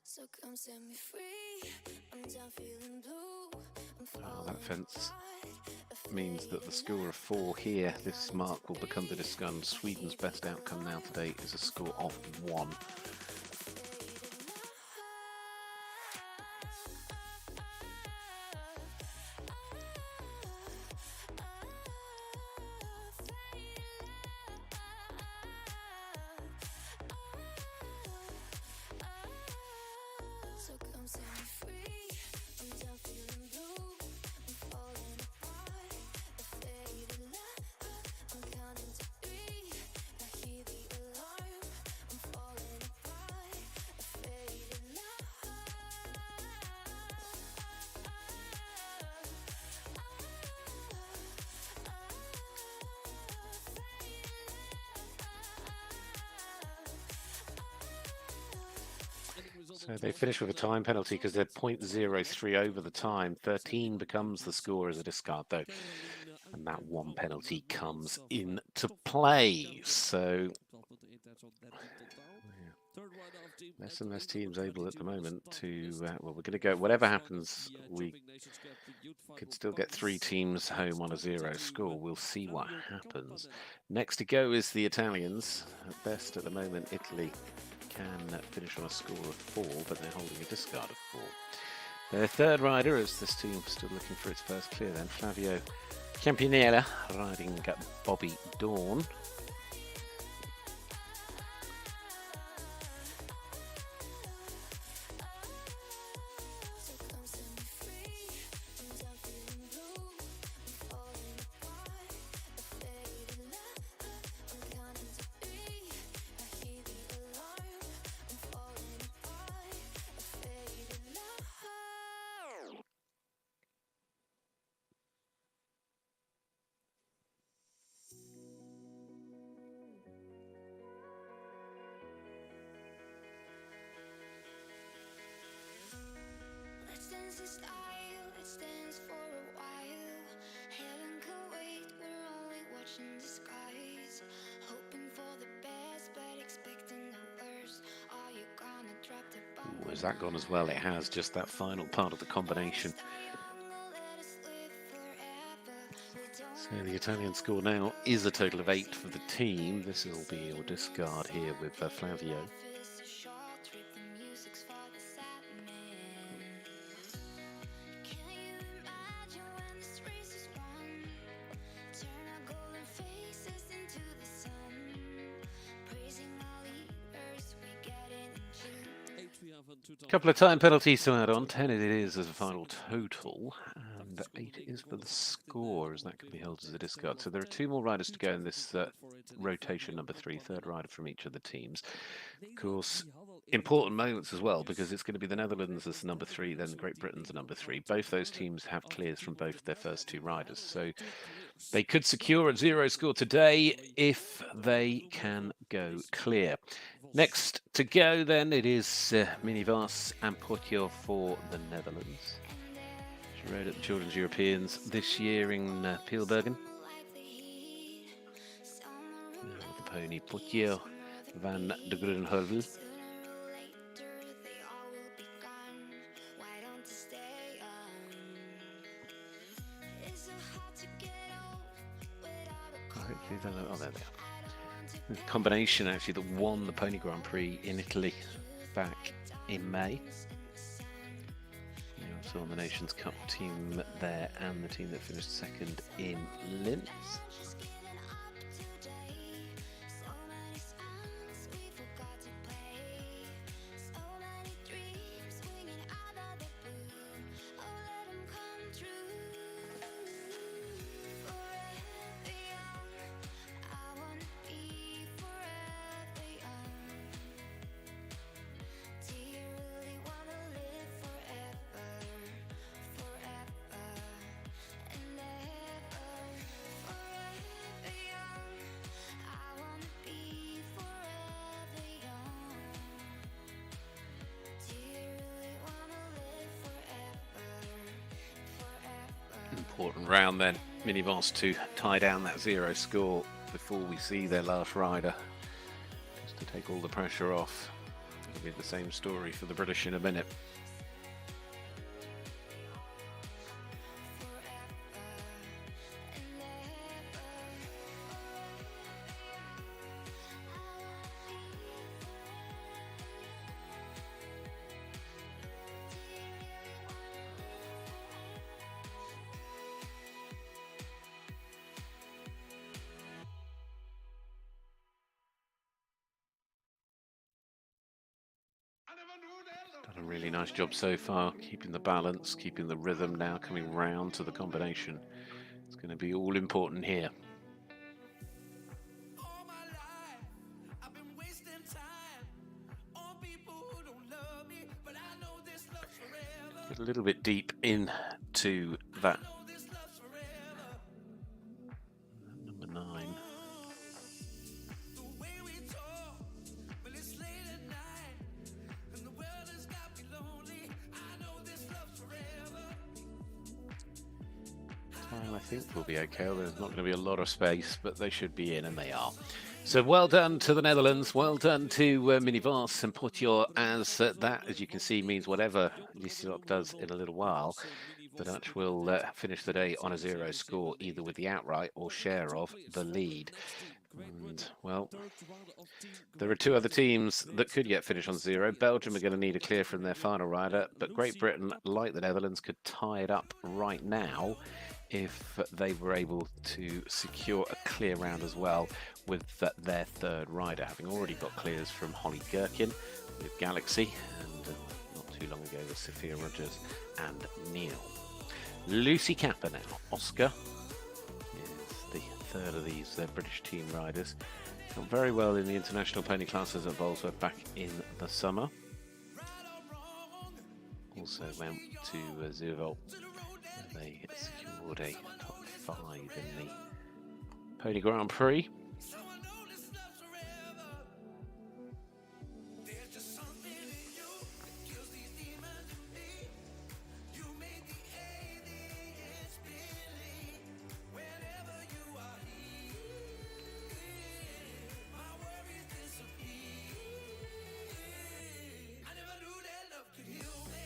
So come set me free. I'm done feeling blue. Oh, that fence means that the score of 4 here, this mark will become the discard. Sweden's best outcome now today is a score of 1. So come set me free. I'm done feeling blue. I'm falling apart. A faded love. I'm counting to 3. I hear the alarm. I'm falling apart. A faded love. So they finish with a time penalty because they're 0.03 over the time. 13 becomes the score as a discard though. And that 1 penalty comes into play. So less and less teams able at the moment to, well, we're going to go, whatever happens, we could still get 3 teams home on a 0 score. We'll see what happens. Next to go is the Italians. At best at the moment, Italy can finish on a score of 4, but they're holding a discard of 4. Their third rider, as this team still looking for its first clear then, Flavio Campinella riding Bobby Dawn. Let's dance in style, let's dance for a while. Heaven can wait, we're only watching the skies. Hoping for the best, but expecting the worst. Are you gonna drop the bomb? Ooh, has that gone as well? It has, just that final part of the combination. So the Italian score now is a total of 8 for the team. This will be your discard here with Flavio. Couple of time penalties to add on. 10 it is as a final total, and 8 is for the score, as that can be held as a discard. So there are 2 more riders to go in this rotation number 3, third rider from each of the teams. Of course, important moments as well, because it's going to be the Netherlands as number 3, then Great Britain's number 3. Both those teams have clears from both their first 2 riders, so they could secure a 0 score today if they can go clear. Next to go then, it is Minivas and Potjo for the Netherlands. She rode at the Children's Europeans this year in Pielbergen. The pony Potjo van de Grunheuvel. Oh, there they are. The combination actually that won the Pony Grand Prix in Italy back in May. So on the Nations Cup team there and the team that finished second in Linz. Just giving up today. So many songs we forgot to play. So many dreams swinging out of the blue. Oh, let 'em come true. Forever young, I wanna be forever young. Do you really wanna live forever, forever and ever? Forever young, I wanna be forever young. Do you really wanna live forever, forever? Important round then. Minivas to tie down that 0 score before we see their last rider. Just to take all the pressure off. It'll be the same story for the British in a minute. Done a really nice job so far, keeping the balance, keeping the rhythm now, coming round to the combination. It's going to be all important here. All my life, I've been wasting time on people who don't love me, but I know this love's forever. Get a little bit deep into that Know this love's forever. number 9. The way we talk, when it's late at night, and the world has got me lonely. I know this love's forever. Time I think will be okay. There's not going to be a lot of space, but they should be in, and they are. So well done to the Netherlands. Well done to Minivas and Potier, as that, as you can see, means whatever Lisilok does in a little while, the Dutch will finish the day on a 0 score, either with the outright or share of the lead. And, well, there are 2 other teams that could yet finish on 0. Belgium are going to need a clear from their final rider, but Great Britain, like the Netherlands, could tie it up right now if they were able to secure a clear round as well with their 3rd rider, having already got clears from Holly Gherkin with Galaxy, and not too long ago with Sophia Rogers and Neil. Lucy Kappa now. Oscar is the 3rd of these British team riders. Got very well in the international pony classes at Bolsward back in the summer. Also went to Zierveld, where they secured a top 5 in the Pony Grand Prix. So I know this love's forever. There's just something in you that kills these demons in me. You make the aliens believe whenever you are here. My worries disappear. I never knew that love could heal me.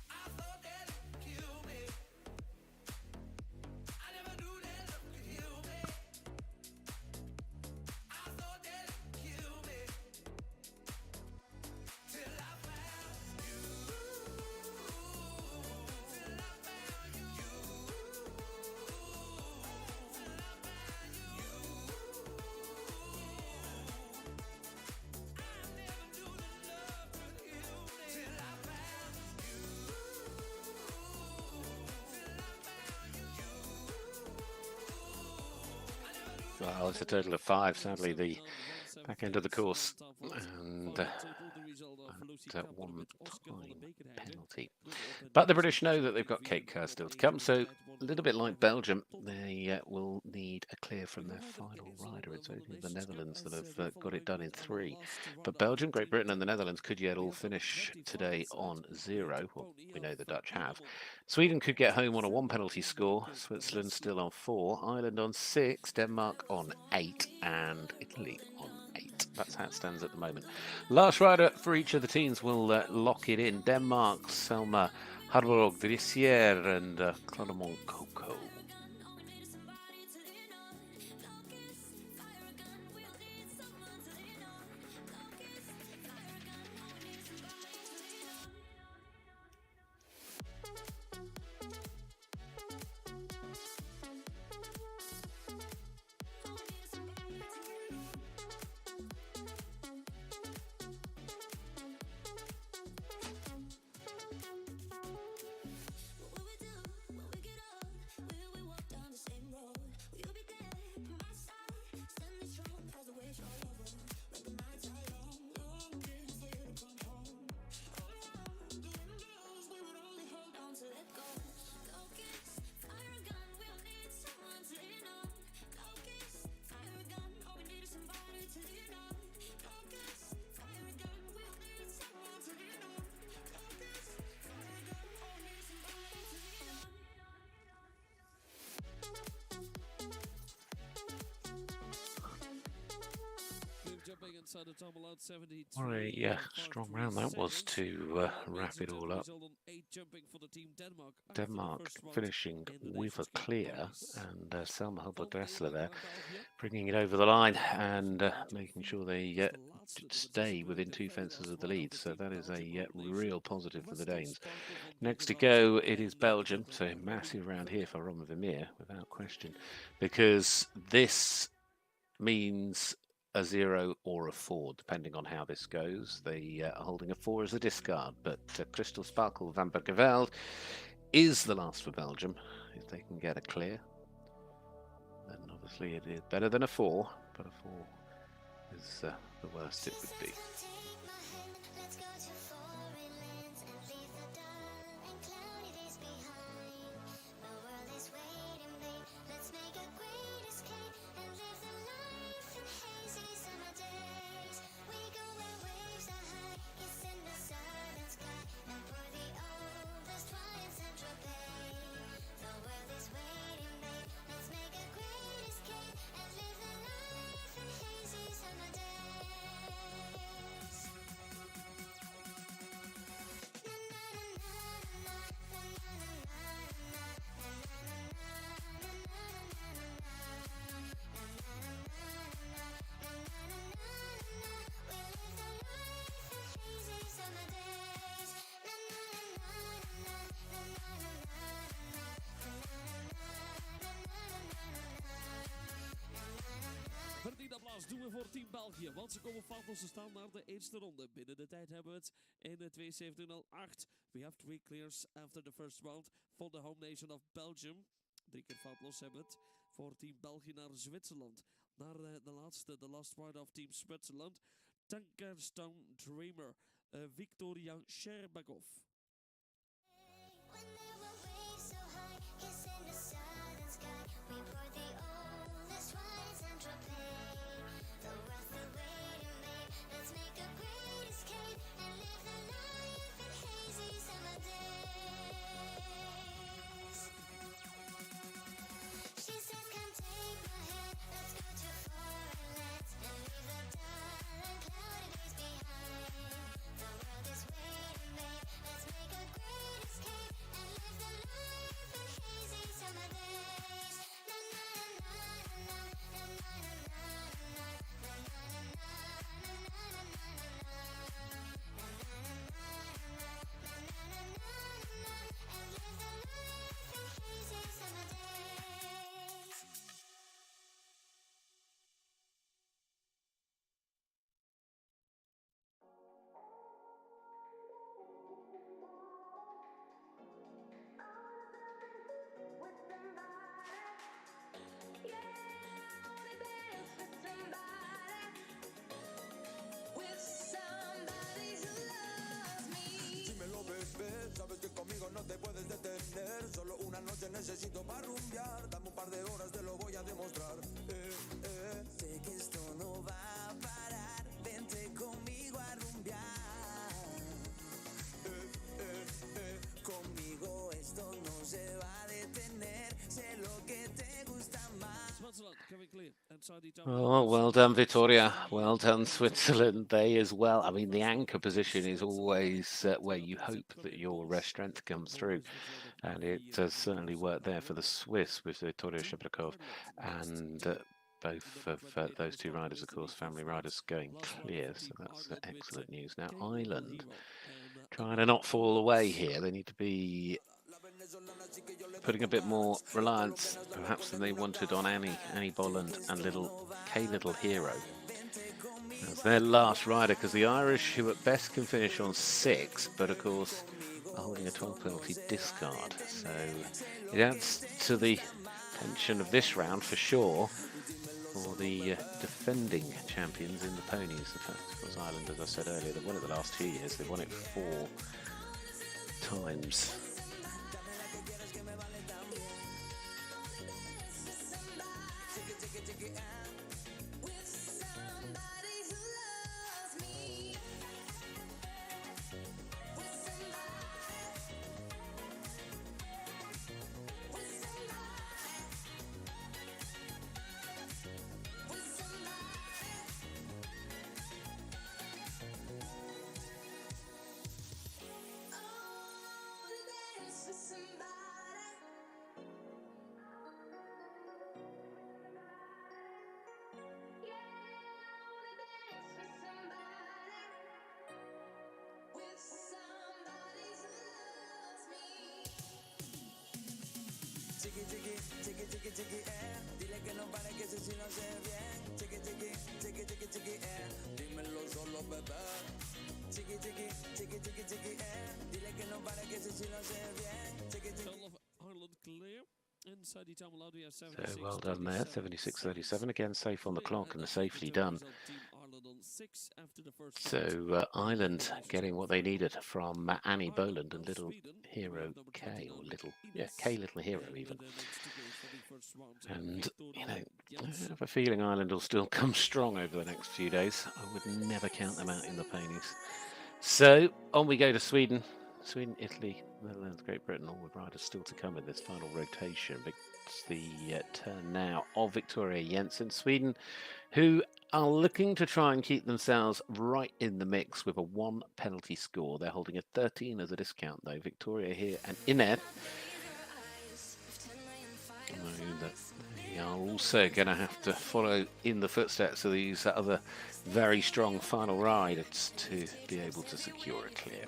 I thought that it would kill me. I never knew that love could heal me. I thought that it would kill me. Till I found you. Till I found you. Till I found you. I never knew that love could heal me. Till I found you. Till I found you. Well, it's a total of 5. Sadly, the back end of the course, and one time penalty. But the British know that they've got Cape Kerr still to come, so a little bit like Belgium, they will need a clear from their final rider. It's only the Netherlands that have got it done in 3. But Belgium, Great Britain and the Netherlands could yet all finish today on 0. Well, we know the Dutch have. Sweden could get home on a 1 penalty score, Switzerland still on 4, Ireland on 6, Denmark on 8, and Italy on 8. That's how it stands at the moment. Last rider for each of the teams will lock it in. Denmark, Selma Harborg, Drissier, and Clodemont Coco. outside the time allowed 73. What a strong round that was to wrap it all up. Result on 8 jumping for the team Denmark. Denmark finishing with a clear, and Selma Hubbard-Dressler there, bringing it over the line and making sure they stay within 2 fences of the lead. So that is a real positive for the Danes. Next to go, it is Belgium. So a massive round here for Roman Vermeer, without question, because this means a 0 or a 4, depending on how this goes. They are holding a 4 as a discard, but Crystal Sparkle van Bergeveld is the last for Belgium. If they can get a clear, then obviously it is better than a 4, but a 4 is the worst it would be. Verdiend applaus doen we voor Team België, want ze komen foutloos te staan naar de eerste ronde. Binnen de tijd hebben we het in de 72.08. We have 3 clears after the first round for the home nation of Belgium. 3 keer foutloos hebben we het voor Team België naar Zwitserland. Naar de laatste, de last rider of Team Zwitserland. Tankerstone Dreamer, Victoria Sherbakov. Sabes que conmigo no te puedes detener. Solo una noche necesito para rumbear. Dame un par de horas, te lo voy a demostrar. Sé que esto no va a parar. Vente conmigo a rumbear. Conmigo esto no se va a detener. Sé lo que te gusta más. Switzerland coming clear inside the top. Oh, well done, Victoria. Well done, Switzerland. They as well. I mean, the anchor position is always where you hope that your strength comes through. And it has certainly worked there for the Swiss with Victoria Shebrakov and both of those 2 riders, of course, family riders going clear. So that's excellent news. Now, Ireland trying to not fall away here. They need to be putting a bit more reliance, perhaps, than they wanted on Annie Bolland and Little Hero as their last rider, because the Irish, who at best can finish on 6, but of course are holding a 12 penalty discard. So it adds to the tension of this round for sure for the defending champions in the Ponies. The fact, of course, Ireland, as I said earlier, they've won it the last 2 years. They've won it 4 times. chiqui, dile que no pare que ese sí lo hace bien. Chiqui, chiqui, chiqui, chiqui, chiqui, dímelo solo, bebé. Chiqui, chiqui, chiqui, chiqui, chiqui, dile que no pare que ese sí lo hace bien. Chiqui, chiqui. Total of Ireland clear. Inside the time allowed, we have So 76. well done there, 76-37. Again, safe on the clock and safely done. Team Ireland on 6 after the first So Ireland getting what they needed from Annie Boland and little hero K, or little, yeah, K little hero even. And, you know, I have a feeling Ireland will still come strong over the next few days. I would never count them out in the Ponies. So on we go to Sweden. Sweden, Italy, Netherlands, Great Britain, all with riders still to come in this final rotation. But it's the turn now of Victoria Jensen. Sweden, who are looking to try and keep themselves right in the mix with a 1 penalty score. They're holding a 13 as a discount, though. Victoria here and Ineth. They are also going to have to follow in the footsteps of these other very strong final riders to be able to secure a clear.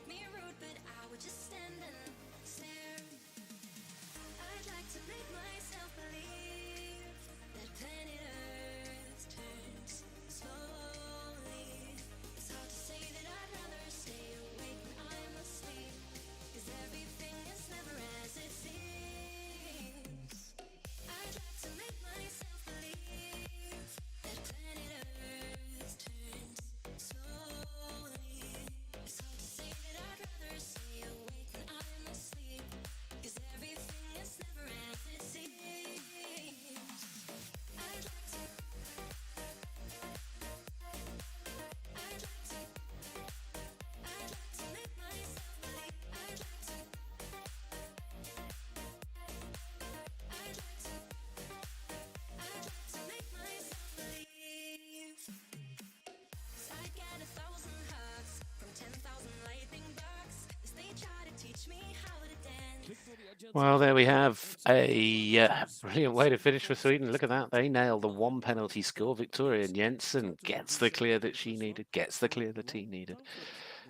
Well, there we have a brilliant way to finish for Sweden. Look at that. They nailed the 1 penalty score. Victoria Jensen gets the clear that she needed, gets the clear that he needed.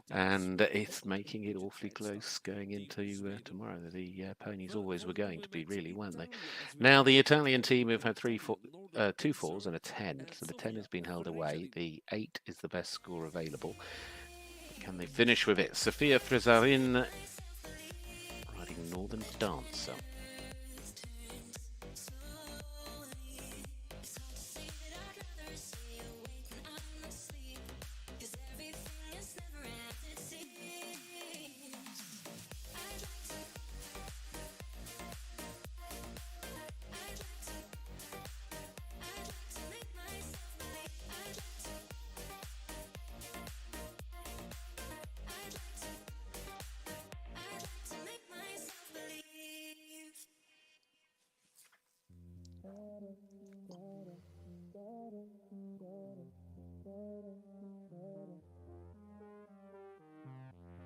And it's making it awfully close going into tomorrow. The Ponies always were going to be, really, weren't they? Now, the Italian team have had 2 4s and a 10. So the 10 has been held away. The 8 is the best score available. Can they finish with it? Sofia Frizarin riding Northern Dancer.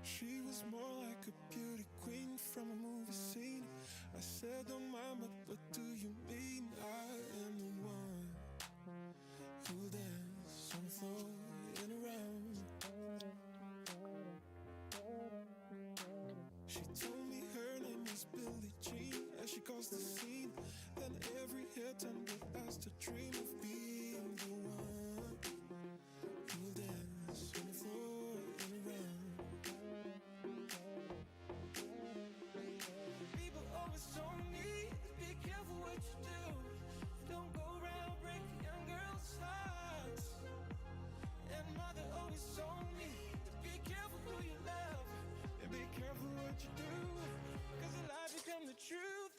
She was more like a beauty queen from a movie scene. I said, don't mind, but what do you mean? I am the one who dance on the floor and around. She told me her name is Billie Jean, and she caused the scene. Then every hair turned with us to dream of being the one who dance on the floor and around. People always told me, be careful what you do. Don't go around breaking young girls' hearts. And mother always told me, be careful who you love. And be careful what you do, 'cause a lie become the truth.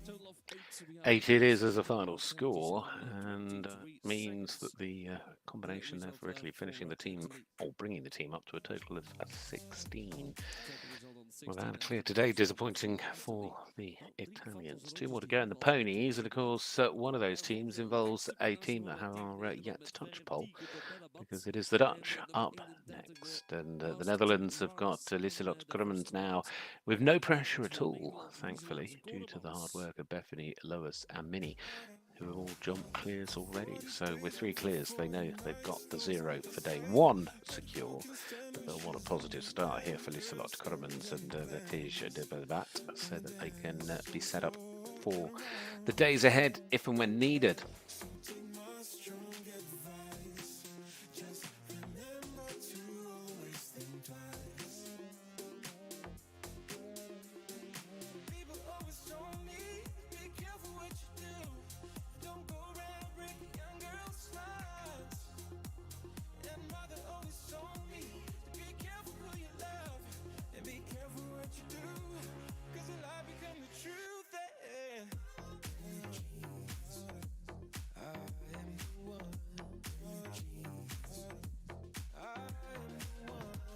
Total of 8, so we have 8 it is as a final score, and means that the combination there for Italy finishing the team, or bringing the team up to a total of 16. Without a clear today, disappointing for the Italians. 2 more to go in the Ponies, and of course one of those teams involves a team that are yet to touch pole, because it is the Dutch up next, and the Netherlands have got Lieselot Krummens now with no pressure at all, thankfully, due to the hard work of Bethany, Lois and Minnie, who have all jumped clears already. So with 3 clears, they know they've got the 0 for day 1 secure. But they'll want a positive start here for Lieselot Krummens and Vertige de Belvat, so that they can be set up for the days ahead, if and when needed. People always told me, be careful what you do. Don't go around breaking young girls' hearts. And mother always told me to be careful who you love and be careful what you do. 'Cause a lie become the truth. And I am the one. I am the one.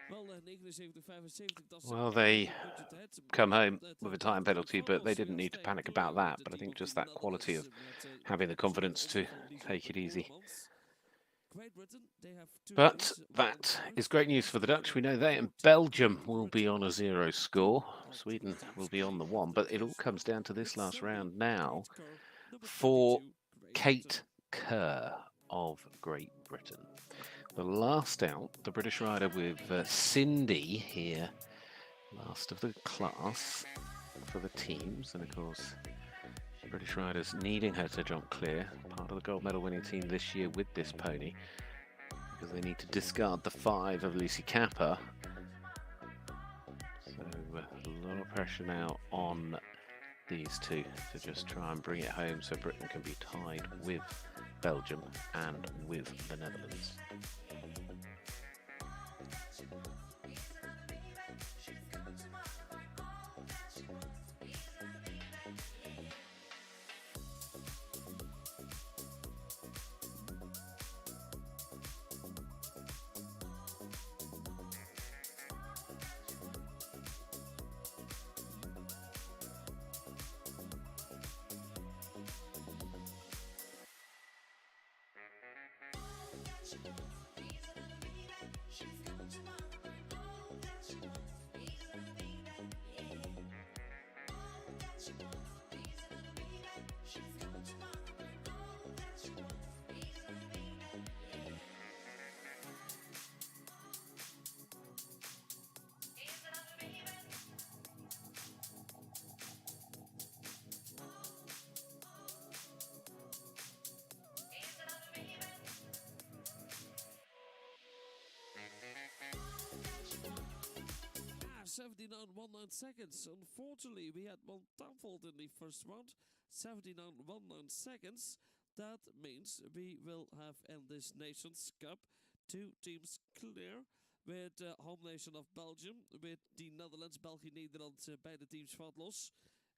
Wel, 79-75, dat is Well, een they budget ahead. come home Dat, with a time penalty, but they didn't need to panic about that. But I think just that quality of having the confidence to take it easy. Great Britain, they have 2 But games, that one is great news for the Dutch. We know they and Belgium will be on a 0 score. Sweden will be on the 1. But it all comes down to this last round now for Kate Kerr of Great Britain. The last out, the British rider with Cindy here, last of the class for the teams. And of course, British riders needing her to jump clear, part of the gold medal winning team this year with this pony, because they need to discard the 5 of Lucy Capper. So a lot of pressure now on these two to just try and bring it home so Britain can be tied with Belgium and with the Netherlands. Ah, 79.19 seconds. Unfortunately, we had one time fault in the first round. 79.19 seconds. That means we will have in this Nations Cup 2 teams clear. With home nation of Belgium, with the Netherlands, België, Nederland, beide teams foutloos.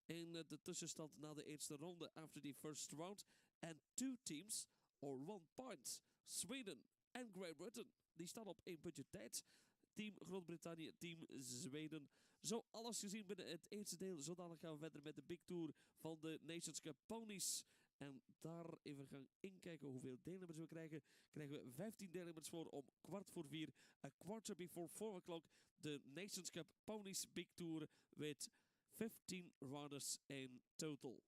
In de tussenstand na de eerste ronde after the first round. En 2 teams or 1 point. Sweden en Great Britain. Die staan op 1 puntje tijd. Team Groot-Brittannië, team Zweden. Zo alles gezien binnen het eerste deel. Zo dadelijk gaan we verder met de Big Tour van de Nations Cup Ponies. En daar even gaan inkijken hoeveel deelnemers we krijgen. Krijgen we 15 deelnemers voor om 3:15. A quarter before 4 o'clock. De Nations Cup Ponies Big Tour with 15 riders in total.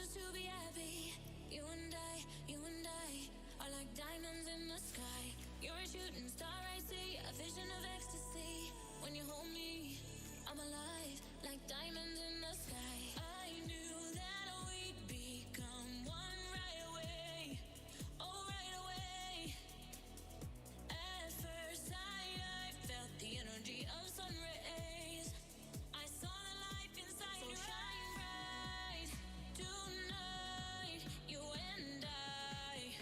choose to be happy. You and I are like diamonds in the sky. You're a shooting star, I see a vision of ecstasy. When you hold me, I'm alive like diamonds in the sky. I knew that we'd become one right away. Oh, right away. At first sight, I felt the energy of sun rays. I saw the life inside you shine bright. Tonight, you and I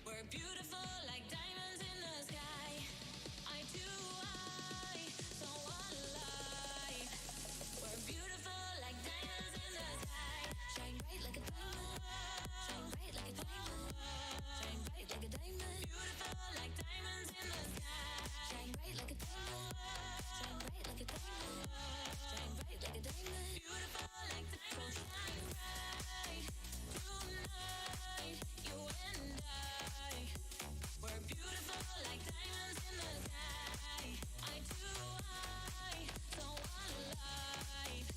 were beautiful like diamonds in the sky. I too, I so alive. We're beautiful like diamonds in the sky. Shine bright like a diamond. Shine bright like a diamond. Shine bright like a diamond. Beautiful like diamonds in the sky. Shine bright like a diamond. Shine bright like a diamond. Shine bright like a diamond. Beautiful like diamonds. So shine bright tonight. You and I. We're beautiful like diamonds in the sky. I too, I so alive.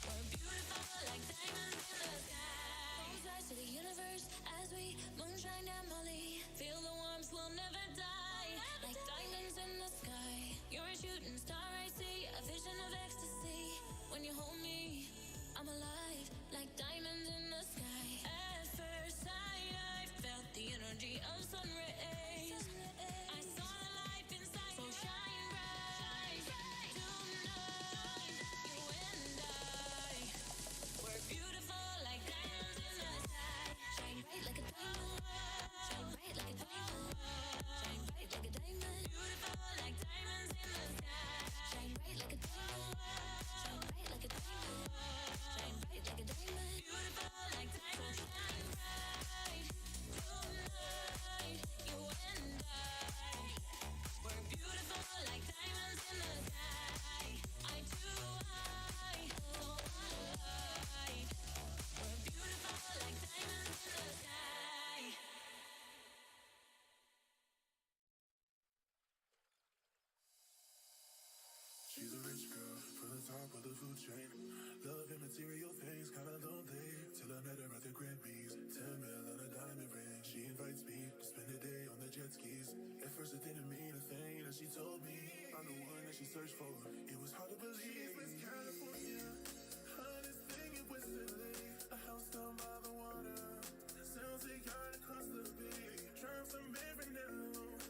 We're beautiful like diamonds in the sky. Close eyes to the universe as we moonshine down Molly. Feel the warmth, we'll never die. Like diamonds in the sky. You're a shooting star, I see a vision of ecstasy. When you hold me, I'm alive like diamonds in the sky. At first sight, I felt the energy of sun rays. I saw the life inside. So shine bright tonight. You and I, we're beautiful like diamonds in the sky. Shine bright like a diamond. Shine bright like a diamond. Shine bright like a diamond. Beautiful like diamonds in the sky. Shine bright like a diamond. Shine bright like a diamond. Shine bright like a diamond. Beautiful like diamonds. So shine bright tonight. You and I, we're beautiful like diamonds in the sky. I too, I so alive. We're beautiful like diamonds in the sky. She's a rich girl from the top of the food chain. Love and material things, kinda lonely. Till I met her at the Grammys. 10 mil on a diamond ring. She invites me to spend a day on the jet skis. At first it didn't mean a thing, and she told me I'm the one that she searched for. It was hard to believe. West California, hottest thing in West LA. A house down by the water. Sounds a yacht across the bay. Drives a Marinello.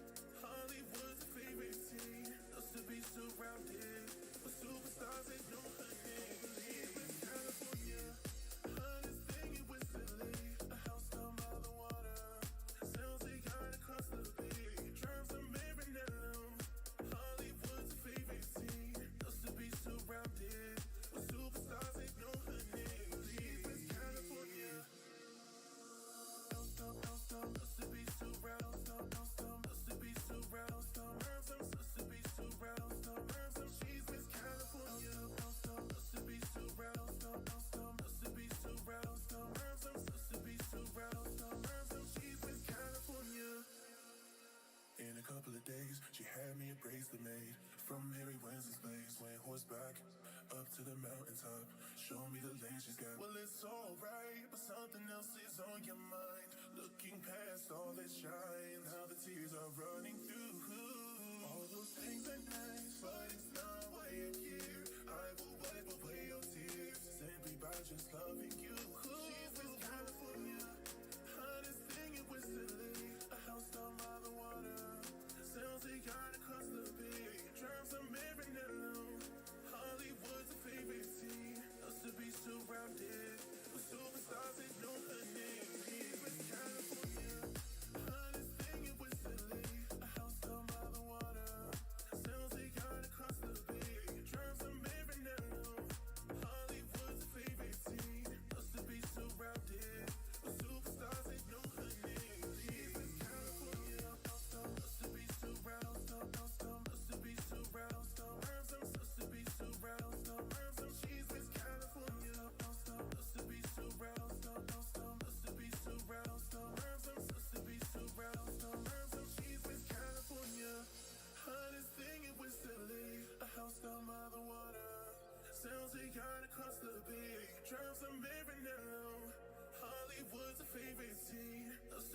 Hollywood's a favorite scene. Used to be surrounded with superstars and no her name. Believe West California, hottest thing in West LA. A house down by the water. Sounds a yacht across the bay. Drives a Marinello. Hollywood's a favorite scene. Used to be surrounded with superstars and no her name. Believe West California. Used to be surrounded. Used to be surrounded. Used to be surrounded. She's Miss California. Used to be surrounded. Used to be surrounded. Used to be surrounded. She's Miss California. In a couple of days, she had me a bracelet made from Mary Wednesday's place. Went horseback up to the mountaintop. Show me the land she's got. Well, it's alright, but something else is on your mind. Looking past all that shine, how the tears are running through. All those things are nice, but it's not why you're here. I will wipe away your tears simply by just loving you. She's Miss California, hottest thing in West LA. A house down by the water. Sounds a yacht across the bay. Drives a Marinello. Hollywood's a favorite scene. Used to be surrounded with superstars and no her name. She's West California, hottest thing in West LA. A house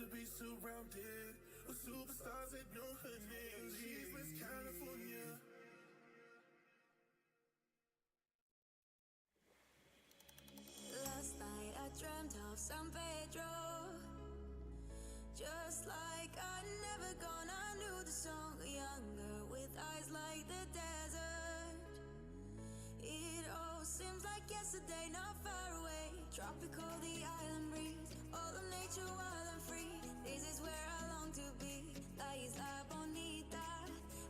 to be surrounded with superstars that know her name. She's Miss California. Last night I dreamt of San Pedro. Just like I'd never gone, I knew the song. A young girl with eyes like the desert. It all seems like yesterday, not far away. Tropical, the island breeze, all of nature wild and free. This is where I long to be, La Isla Bonita.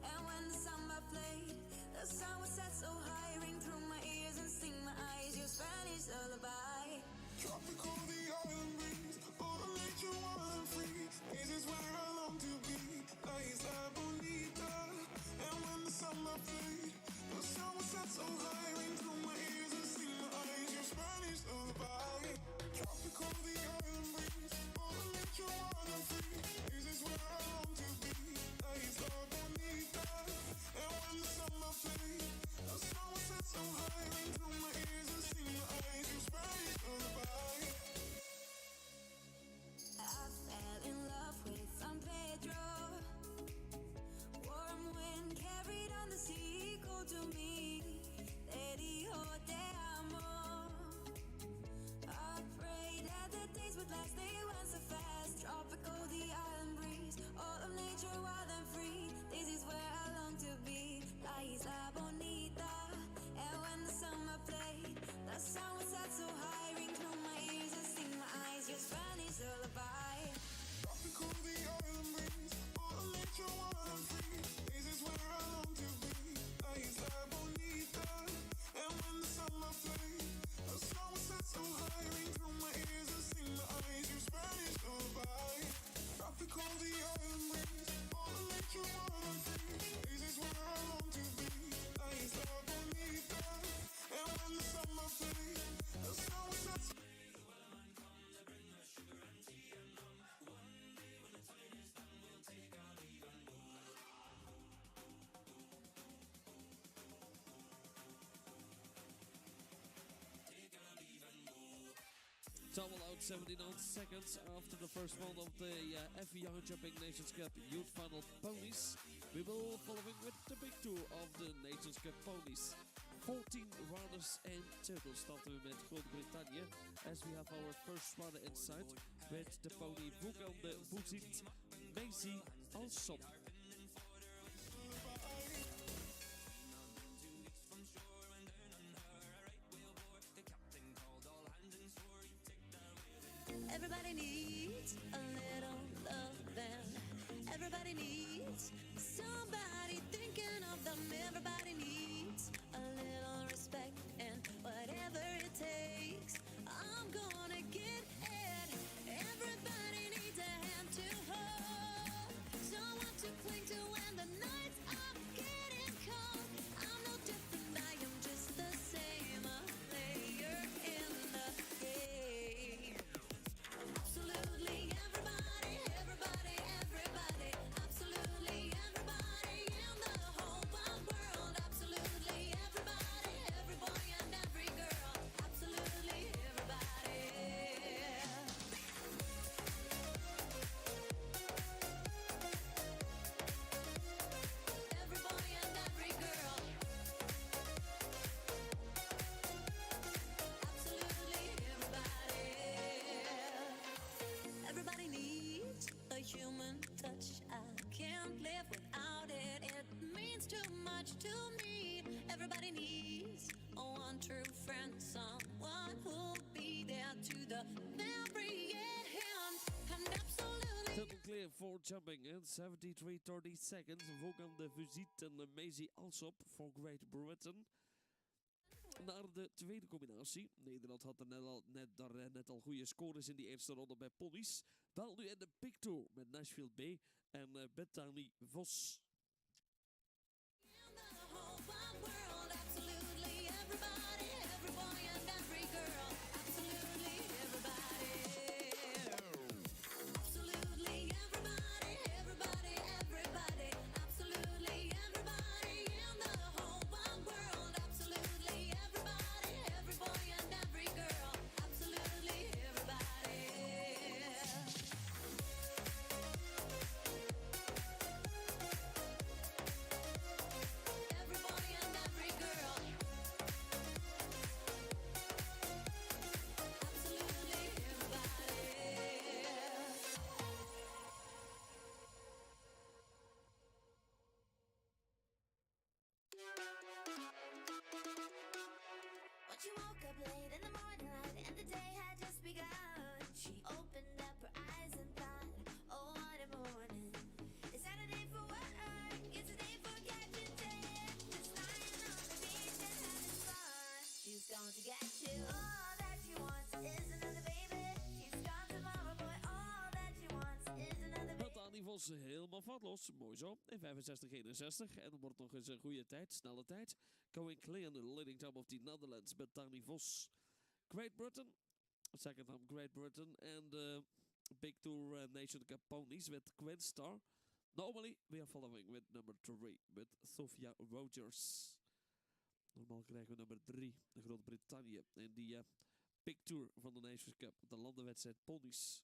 And when the samba played, the sun was set so high, ring through my ears and sting my eyes. Your Spanish lullaby. Tropical, the island breeze, all of nature wild and free. This is where I long to be, La Isla Bonita. And when the summer played, the sun was set so high, ring through my ears and sting my eyes. Your Spanish lullaby. Tropical, the island breeze, all of nature wild and free. This is where I long to be, La Isla Bonita. And when the summer played, the sun was set so high, ring through my ears and sting my eyes. Your Spanish lullaby. I fell in love with San Pedro. Warm wind carried on the sea, cold to me. Te dijo te amo. I prayed that the days would last, they went so fast. Tropical, the island breeze, all of nature wild and free. This is where I long to be, La Isla Bonita. And when the summer played, the sun was set so high, ring through my ears and sting my eyes. Your Spanish lullaby. Tropical, the island breeze, all of nature wild and free. This is where I long to be, La Isla Bonita. And when the summer played, the sun was set so high, ring through my ears and sting my eyes. Your Spanish lullaby. Tropical, the island breeze, all of nature wild and free. This is where I long to be, La Isla Bonita. And when the summer played, the sun was set so Double out 79 seconds after the first round of the FEI Jumping Nations Cup Youth Final Ponies. We will following with the big tour of the Nations Cup Ponies. 14 runners in total, starting with Groot-Brittannië, as we have our first runner inside with the pony Vukan de Buzit Macy Alsop. Everybody needs a little love then. Everybody needs somebody thinking of them. Everybody needs a little respect, and whatever it takes, I'm gonna get it. Everybody needs a hand to hold, someone to cling to when the nights are getting cold. I'm no different, I am just the same, a player in the game. Absolutely everybody, everybody, everybody. Absolutely everybody in the whole wide world. Absolutely everybody, every boy and every girl. Absolutely everybody. Every boy and every girl. Absolutely everybody. Everybody needs a human touch. I can't live without it. It means too much to me. Everybody needs a one true friend, someone who'll be there to the very end. And absolutely. Total clear for jumping in 73:30 seconds. Vukan de Buzit en Macy Alsop voor Great Britain. Naar de tweede combinatie. Nederland had er net al goede scores in die eerste ronde bij Ponies. Wel nu in de Big Tour met Nashville B en Bethany Vos. In the whole wide world, absolutely everybody, every boy and every girl, absolutely everybody. Absolutely everybody, everybody, everybody, absolutely everybody in the whole wide world, absolutely everybody, every boy and every girl, absolutely everybody. van foutloos. Mooi zo. In 65-61. En dan wordt nog eens een goede tijd. Snelle tijd. Going clear in the leading time of the Netherlands. Met Danny Vos. Great Britain. Second time Great Britain. And Big Tour Nation Cup Ponies with Quinn Star. Normally we are following with number 3. With Sophia Rogers. Normaal krijgen we nummer 3. De Groot-Brittannië. In die Big Tour van de Nations Cup. De landenwedstrijd Ponies.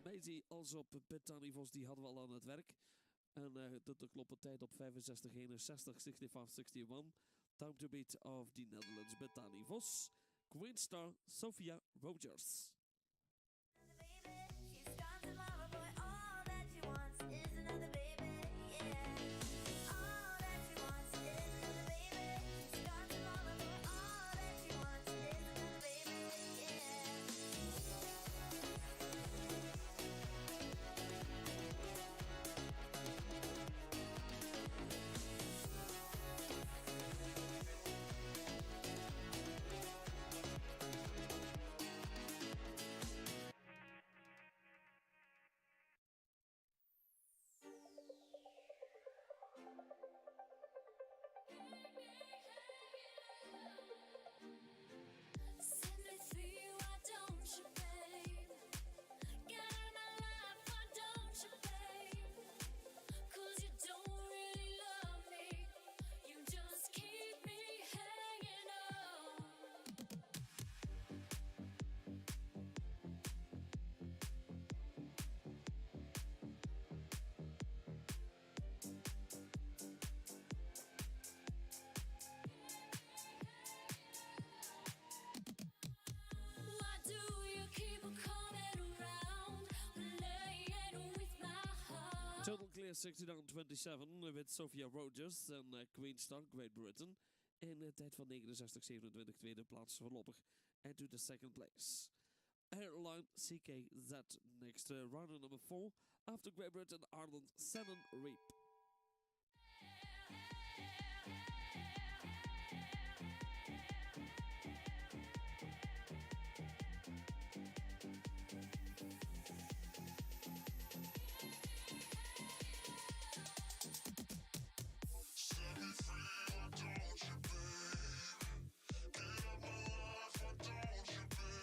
Maisie als op Bethany Vos, die hadden we al aan het werk. En doet de kloppen tijd op 65-61, 65-61. Time to beat of the Netherlands, Bethany Vos. Queen Star, Sophia Rogers. She's gone tomorrow, boy. All that she wants is another baby. Yeah. All that she wants is another baby. She's gone tomorrow, boy. All that she wants is another baby. Yeah. Set me free, why don't you, babe? Get out of my life, why don't you, babe? 'Cause you don't really love me. You just keep me hanging on. Why do you keep coming around, playing with my heart? Total clear 69-27 with Sophia Rogers en Queen Star, Great Britain. In de tijd van 69-27 tweede plaats voorlopig. And to the second place. Airline CKZ next. Runner number 4. After Great Britain, Ireland, Shannon Reap. Set me free, why don't you, babe? Get out my life, why don't you, babe?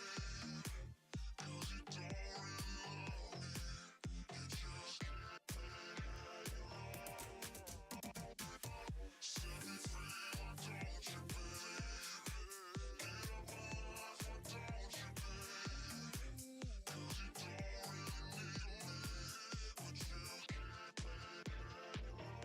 'Cause you don't really love me. You just keep hanging on. Set me free, why don't you, babe? Get out my life, why don't you, babe? 'Cause you don't really need me, but you keep hanging on.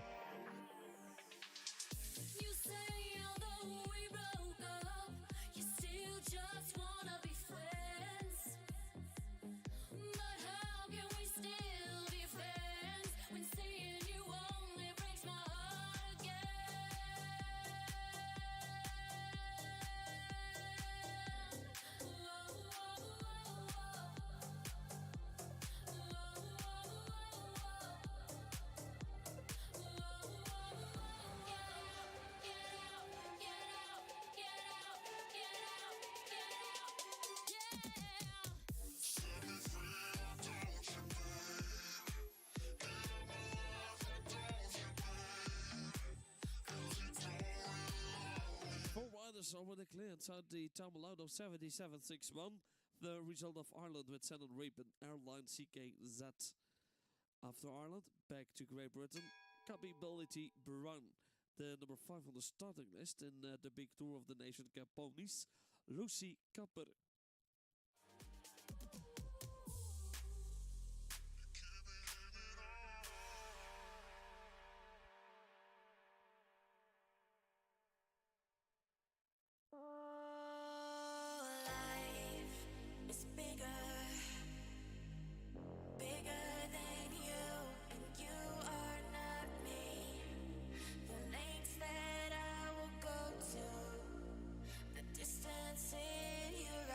You say although we broke up, you still just wanna be friends. But how can we still be friends when seeing you only breaks my heart Set me free, why don't you, babe? Get out my life, why don't you, babe? 'Cause you don't really love me. 4 riders already clear inside the tumble out of 77-61. The result of Ireland with Shannon Reap and Airline CKZ. After Ireland, back to Great Britain, Capability Brown. The number 5 on the starting list in the big tour of the Nation Cup Ponies, Lucy Kapper. Oh, life is bigger, bigger than you, and you are not me. The lengths that I will go to, the distance in your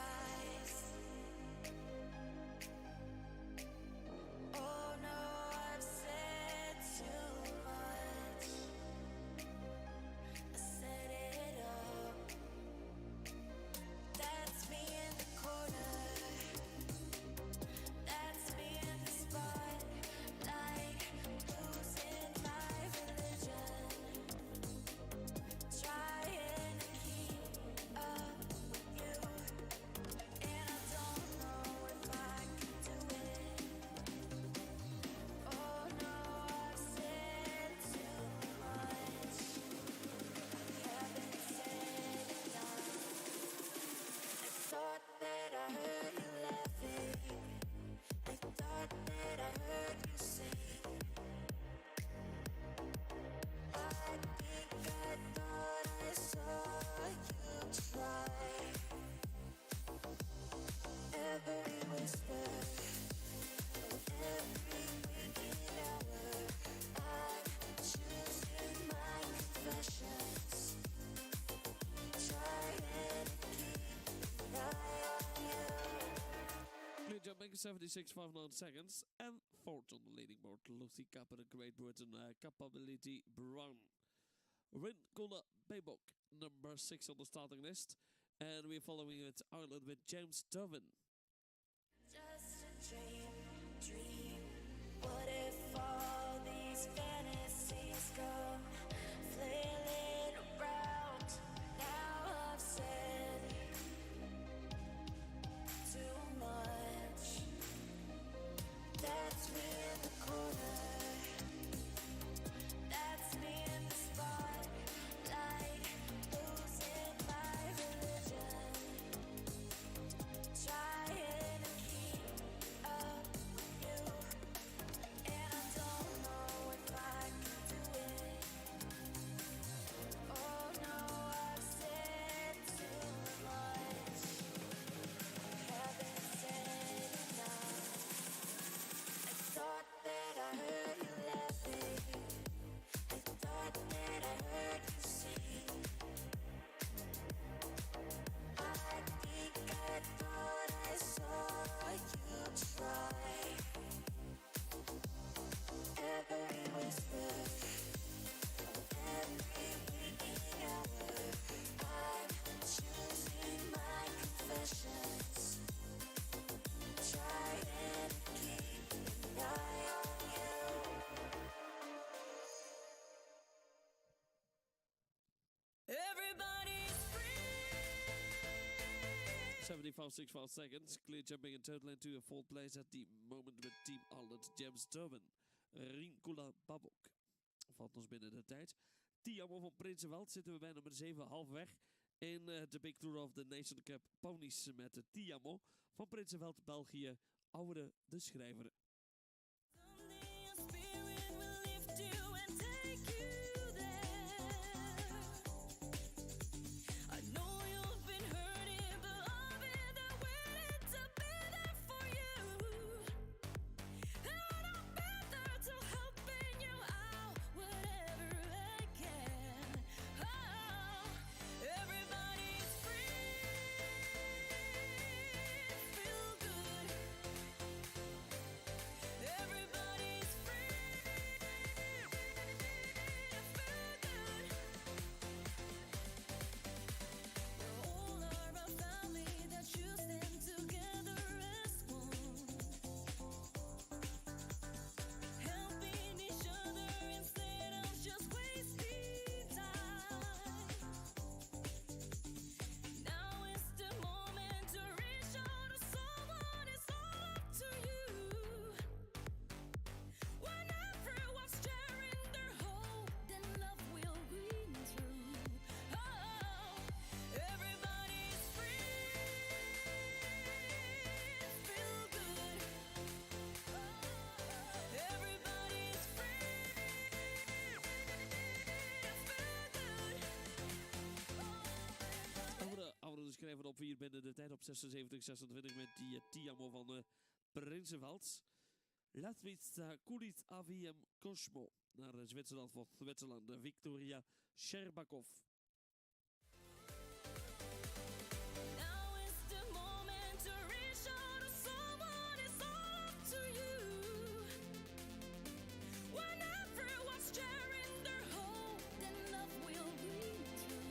76.59 seconds. And fourth on the leading board, Lucy Kappa, Great Britain, Capability Brown. Rinkula Babok, number 6 on the starting list. And we're following it Ireland with James Durbin. Just a dream. What if all these fantasies come flailing around? Now I've said too much. That's me in the corner. That's me in the spotlight, losing my religion. Trying to keep up with you, and I don't know if I can do it. Oh no, I've said too much. Haven't said enough. I thought that I heard you laughing. I thought that I heard you sing. I think I thought I saw you try. Every whisper of every waking hour, I'm choosing my confessions. Trying to keep an eye on you. 75.65 seconds. Clear jumping in total into a fourth place at the moment with Team Ireland. James Durbin. Rinkula Babok. Valt ons binnen de tijd. Tiamo van Prinsenveld zitten we bij nummer 7 halfweg. In de Big Tour of the Nation Cup Ponies met de Tiamo van Prinsenveld, België. Oude de schrijver. Someday your spirit will lift you and take you there. I know you've been hurting, but I'll be there waiting to be there for you. And I'll be there to helping you out whatever I can. Oh, everybody's free. Feel good. Everybody's free. Feel good. We all are a family that should stand together as one, helping each other instead of just wasting time. Now is the moment to reach out to someone. It's all up to you. When everyone's sharing their hope, then love will win through. Oh, everybody's free. Feel good. Everybody's free. Feel good. Oude de schrijver op 4 binnen de tijd op 76-26 met die Tiamo van Prinsenveld. Latvia Kulit Aviem Cosmo naar Zwitserland voor Zwitserland. Victoria Sherbakov. Now is the moment to reach out to someone. It's all up to you. When everyone's sharing their hope, then love will win through.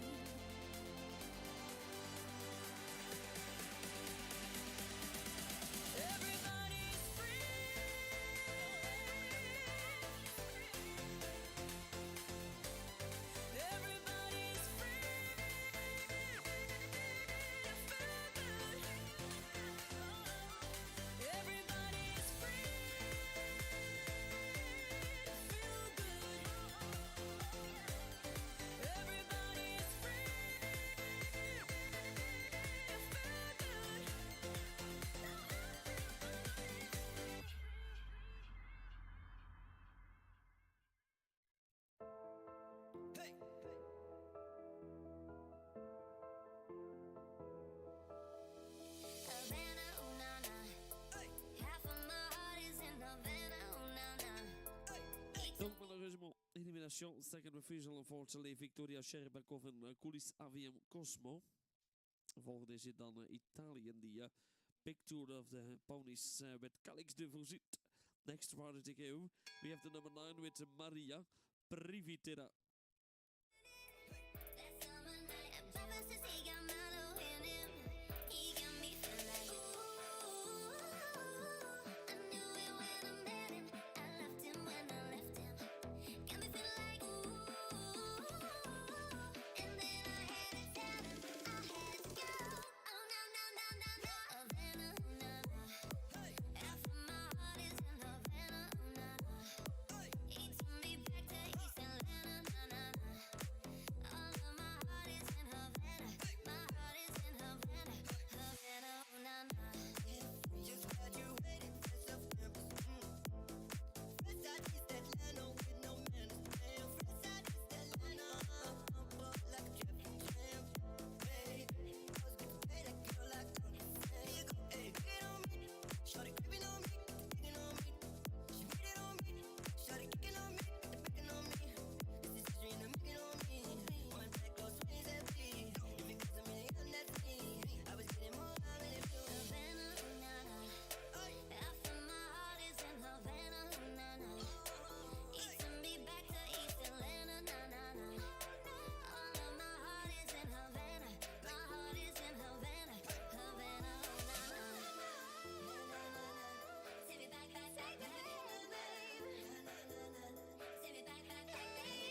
Everybody's free. Everybody's free. Feel good. Everybody's free. Feel good. Everybody's free. Hey! Havana, ooh na na. Half of my heart is in Havana, ooh na na. Donc malheureusement, élimination. Second refusal unfortunately. Victoria Sherbakov en Kulis Aviem Cosmo. Volgende zit dan Italië die big tour of the ponies with Calix de Vozit. Next rider to go, we have the number 9 with Maria Privitera. That summer night, I promised to see got Milo in him. He got me feeling like ooh. I knew it when I met him. I left him when I left him. Got me feeling like ooh. And then I had to tell him I had to go. Oh no no no no no. Havana, na na. After my heart is in Havana, na na. He took me back to East Atlanta, na na na. All of my heart is in Havana. My heart is in Havana, Havana, na na. Just graduated fresh off campus. Fresh out East Atlanta with no manners. Damn, fresh out East Atlanta. Pump up like a traffic jam. Hey, girls get paid like girl like here you go, hey, get on me. Shorty creeping on me, digging on me. She beat it on me. Shorty kicking on me, backing on me. This is history and I'm making on me. One black girl, 20s and feet. If it comes to me, that's me. I was getting more love than you. Havana, na na. After my heart is in Havana, na na. He took me back to East Atlanta, na na na. All of my heart is in Havana. My heart is in Havana, Havana, na na. Take me back, back, back, back, babe. Take me back, back, back, babe.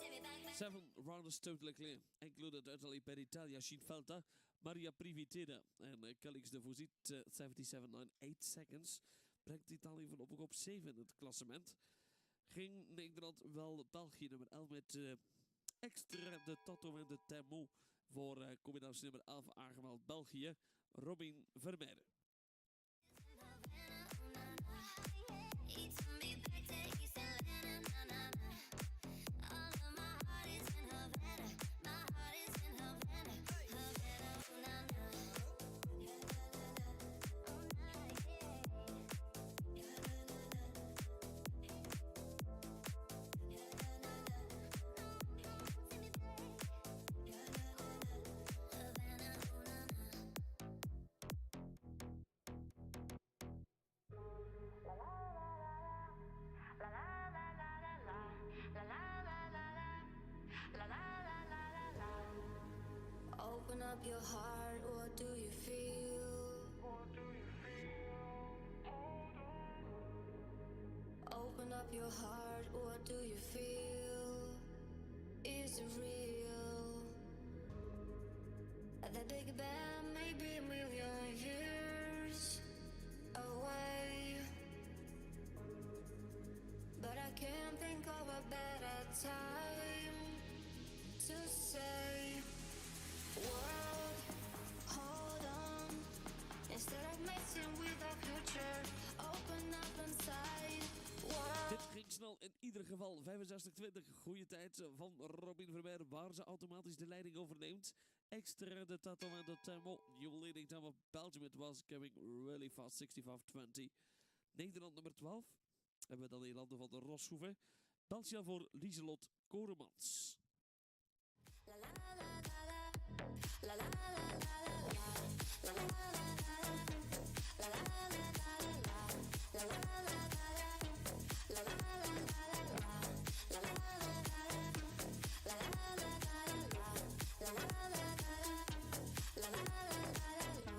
Take me back, back. 7 rounders totally clear, included utterly per Italia, Shinfelta, Maria Privitera en Calix de Vozit, 77.98 seconds. Brengt Italië voorlopig op 7 in het klassement. Ging Nederland wel België nummer 11 met extra de Tato en de Termo voor combinatie nummer 11 aangemeld België, Robin Vermeer. He took me back to East Atlanta, na na na. All of my heart is in Havana. My heart is in Havana, Havana, na na. Oh na yeah. Havana, oh na na. Open up your heart, what do you feel? Open up your heart, what do you feel? Is it real? The Big Bang may be a million years away, but I can't think of a better time to say, world, hold on. Instead of messing with our future, open up inside. World. Dit ging snel in ieder geval. 65-20, goede tijd van Robin Vermeer, waar ze automatisch de leiding overneemt. Extra de Tato en de Thermo. New leading time of Belgium. It was going really fast, 65-20. Nederland nummer 12. Hebben we dan in landen van de Roshoeven. België voor Lieselot Koremans. La la la la la. La la la la la la. La la la la la. La la la la la la. La la la la la. La la la la la la. La la la la la. La la la la la la. La la la la la. La la la la la.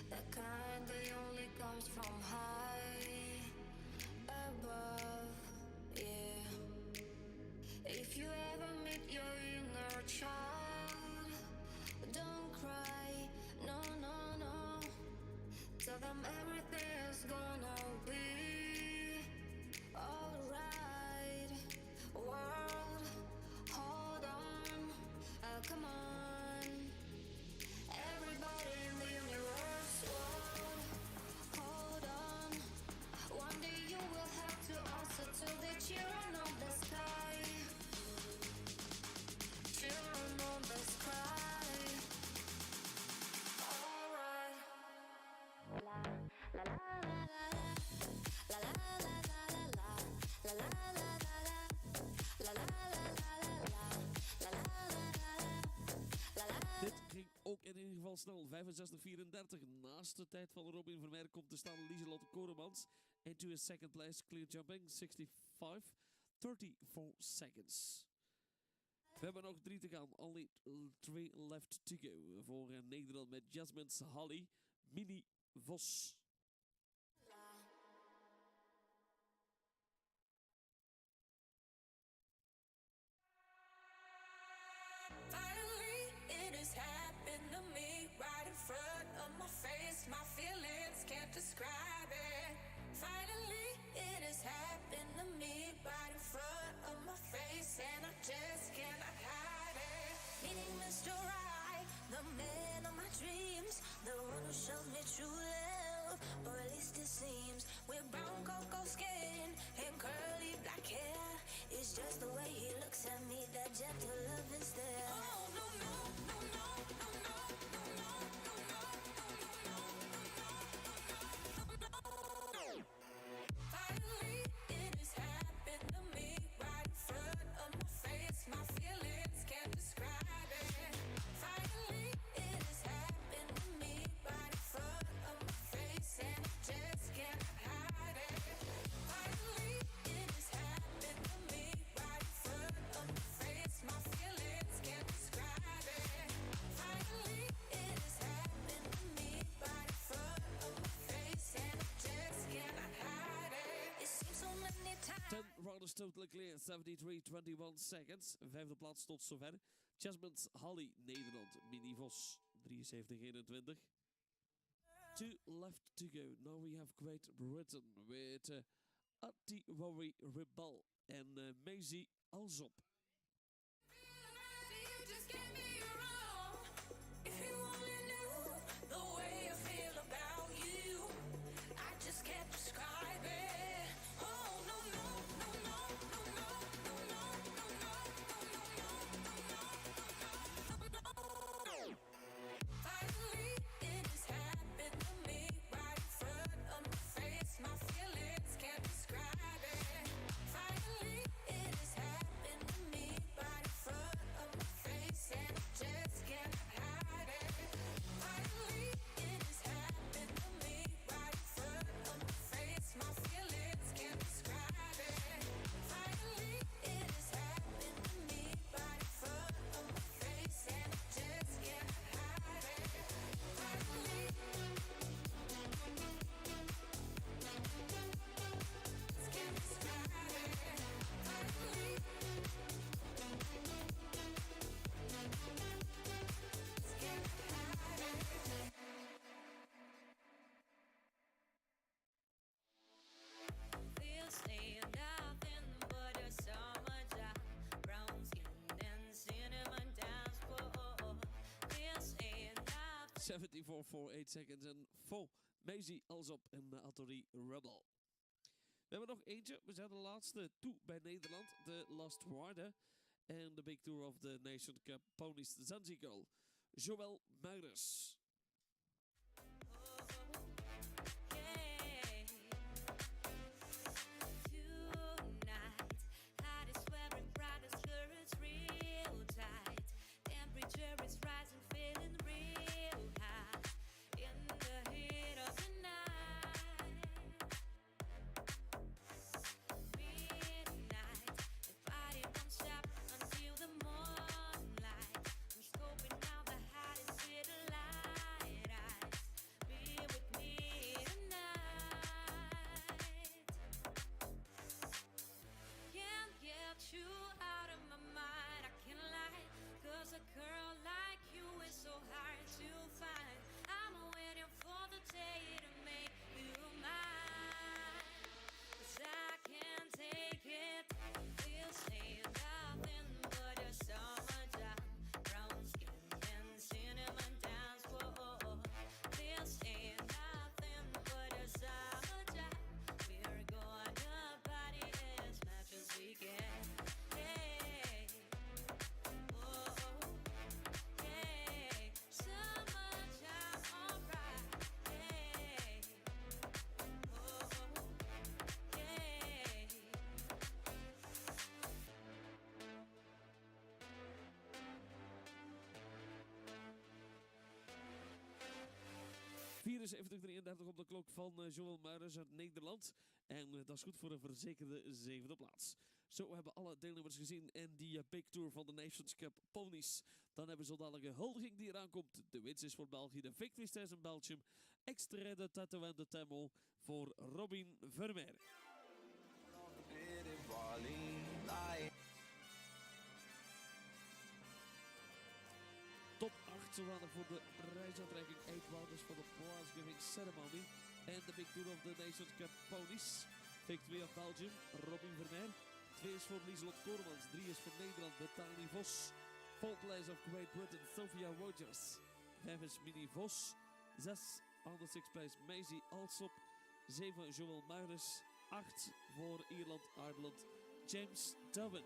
The kind that only comes from high above, yeah. If you ever meet your inner child, don't cry, no, no, no. snel, 65-34. Naast de tijd van Robin Vermeer komt te staan Lieselotte Koremans. Into a second place, clear jumping, 65-34 seconds. We hebben nog 3 te gaan. Only 3 left to go. Voor Nederland met Jasmine's Holly, Mini Vos. Finally, it has happened to me right in front of my face. My feelings can't describe it. Finally, it has happened to me right in front of my face, and I just cannot hide it. Meeting Mr. Right, the man of my dreams, the one who shows me true love, or at least it seems. With brown cocoa skin and curly black hair, it's just the way he looks at me, that gentle love and stare. Oh no no no no no no no no no no no no. Finally, it has happened to me right in front of my face. My feelings can't describe it. Finally, it has happened to me right in front of my face, and I just can't hide it. Finally, it has happened to me right in front of my face. My feelings can't describe it. Finally, it has happened to me right in front of my face, and I just cannot hide it. It seems so many times. 10 rounders totally clear, 73-21 seconds. Vijfde plaats tot zover. Jasmine's Holly, Nederland, Mini Vos, 73-21. 2 left to go. Now we have Great Britain with Atti Rory Rebel and Maisie Alsop. You just get me wrong. If you only knew the way I feel about you, I just can't describe it. Oh no no no no no no no no no no no. Finally, it has happened to me right in front of my face. My feelings can't describe it. Finally, it has happened to me right in front of my face, and I just can't hide it. Finally, it has happened to me right in front of my face. My feelings can't describe it. Finally, it has happened to me right in front of my face, and I just can't hide it. Finally, can't describe it. Finally, can't hide it. This ain't nothing but a summer job. Brown skin and cinnamon dance for. This ain't nothing. 74-8 seconds en vol. Maisie Alsop en Attori Rebel. We hebben nog eentje. We zijn de laatste toe bij Nederland. De Last Rider. En de Big Tour of the Nation Cup Ponies Zanzibar. Joël Meurders. Tonight, heart is wearing brighter skirts real tight. Temperature is rising, feeling real high. In the heat of the night, midnight. The party won't stop until the morning light. I'm scoping out the hottest city light. 74-33 op de klok van Joël Muirens uit Nederland. En dat is goed voor een verzekerde 7e plaats. Zo hebben alle deelnemers gezien in die Big Tour van de Nations Cup Ponies. Dan hebben we zo dadelijk een huldiging die eraan komt. De winst is voor België, de victory stays in Belgium. Extra de Tattoo en de Temmel voor Robin Vermeer. Top 8 zodanig voor de prijsuitreiking 8 rounders voor de prize-giving ceremony. En de Big Tour of the Nations Cup Ponies. Victory of Belgium, Robin Vermeer. 2 is voor Lieselot Koormans. 3 is voor Nederland, Bethany Vos. Pole place of Great Britain, Sophia Rogers. 5 is Minnie Vos. 6 on the 6th place, Maisie Alsop. 7 Joël Muirens. 8 voor Ierland, Ireland, James Dubbin.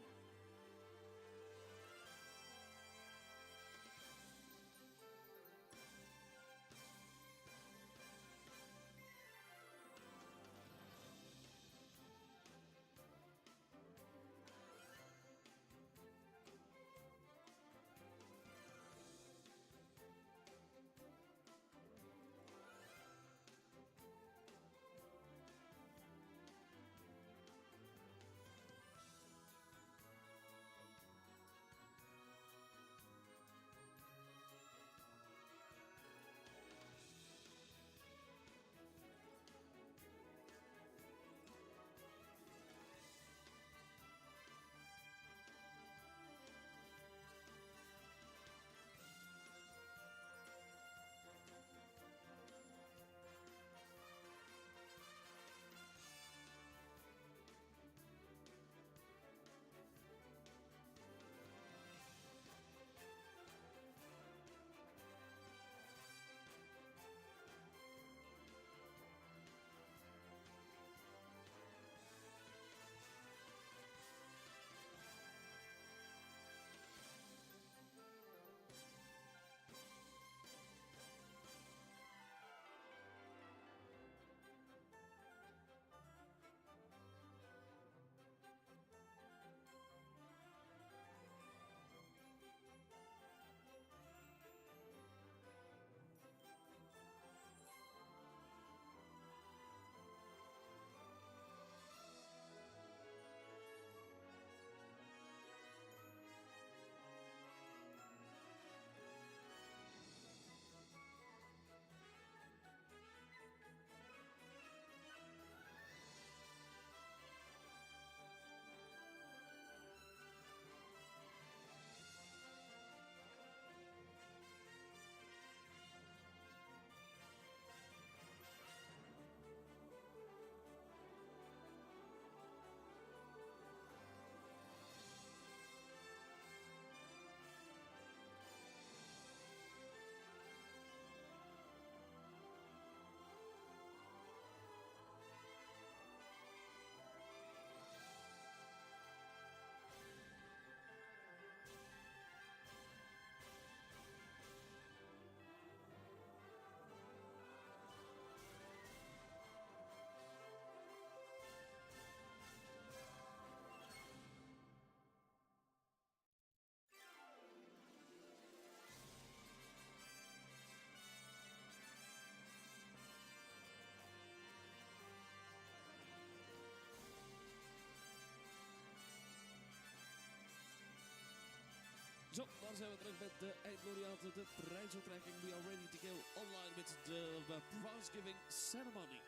Zo, daar zijn we terug met de eindlaureaten, de prijsuitreiking. We are ready to go online with the prize-giving ceremony.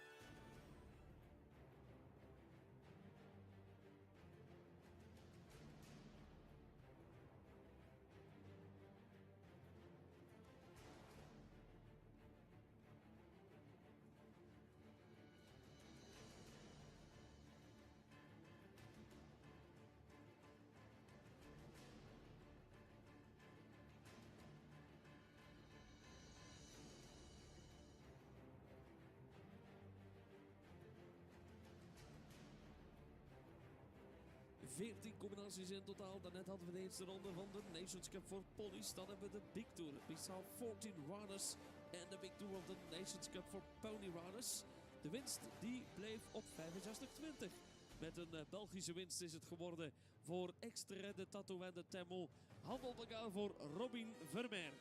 Veertien combinaties in totaal. Daarnet hadden we de eerste ronde van de Nations Cup voor Ponies. Dan hebben we de Big Tour. We saw 14 runners. En de Big Tour of the Nations Cup voor Pony runners. De winst die bleef op 65-20. Met een Belgische winst is het geworden voor Extra de Tattoo en de Temmel. Hand op elkaar voor Robin Vermeer.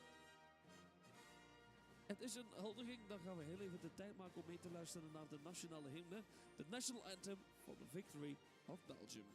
Het is een huldiging, dan gaan we heel even de tijd maken om mee te luisteren naar de nationale hymne. De national anthem for the victory of Belgium.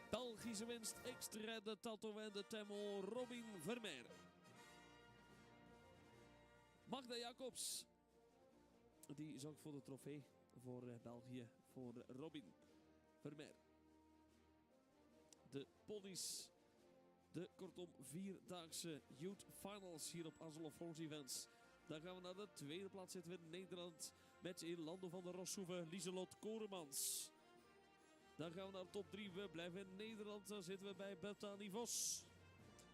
Belgische winst, extra de Tato en de Temo, Robin Vermeer. Magda Jacobs, die zorgt voor de trofee voor België, voor Robin Vermeer. De Ponies, de kortom vierdaagse Youth Finals hier op Azul of Horse Events. Dan gaan we naar de tweede plaats zitten we in Nederland met in Lando van der Roshoeve, Lieselot Koremans. Dan gaan we naar de top 3. We blijven in Nederland. Dan zitten we bij Bethany Vos.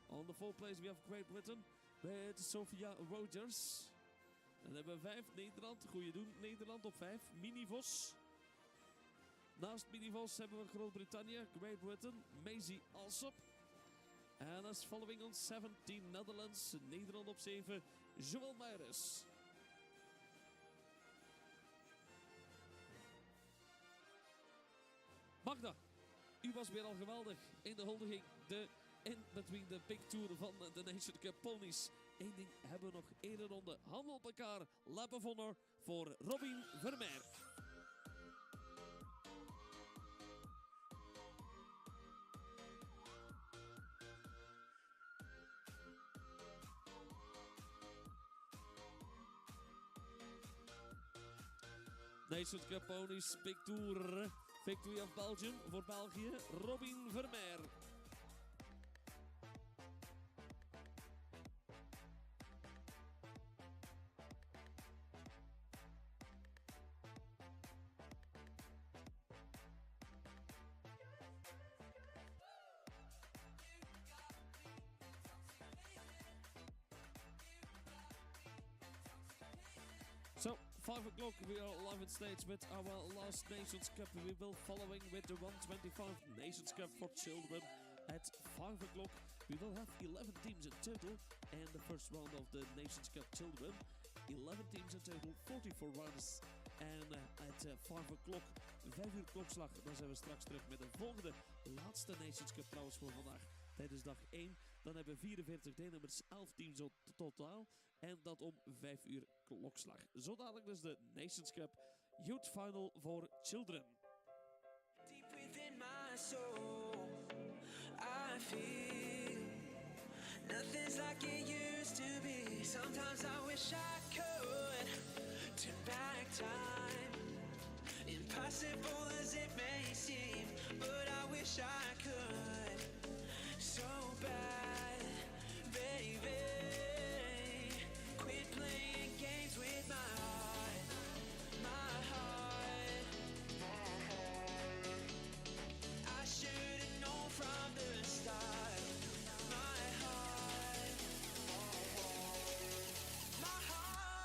On the fourth place we have Great Britain met Sophia Rogers. Dan hebben we 5 Nederland. Goeie doen. Nederland op 5. Mini Vos. Naast Mini Vos hebben we Groot-Brittannië, Great Britain, Maisie Alsop. En as following on 17 Netherlands, Nederland op 7, Joël Meijers. Magda, u was weer al geweldig in de huldiging. De in-between the big tour van de Nation Cup Ponies. Eén ding hebben we nog. 1 ronde. Handen op elkaar. Lap of honor voor Robin Vermeer. Nations Cup Ponies, Big Tour, Victory of Belgium voor België, Robin Vermeer. So, 5 o'clock, we are live on stage with our last Nations Cup. We will following with the 125 Nations Cup for children. At 5 o'clock, we will have 11 teams in total. And the first round of the Nations Cup children, 11 teams in total, 44 riders. En at 5 o'clock, 5 uur klokslag, dan zijn we straks terug met de volgende laatste Nations Cup trouwens voor vandaag. Tijdens dag 1, dan hebben we 44 deelnemers, 11 teams totaal. En dat om 5 uur klokslag. Zo dadelijk dus de Nations Cup Youth Final voor Children. Deep within my soul, I feel nothing's like it used to be. Sometimes I wish I could turn back time. Impossible as it may seem, but I wish I could so bad, baby. Quit playing games with my heart, my heart. I should've known from the start. My heart, my heart.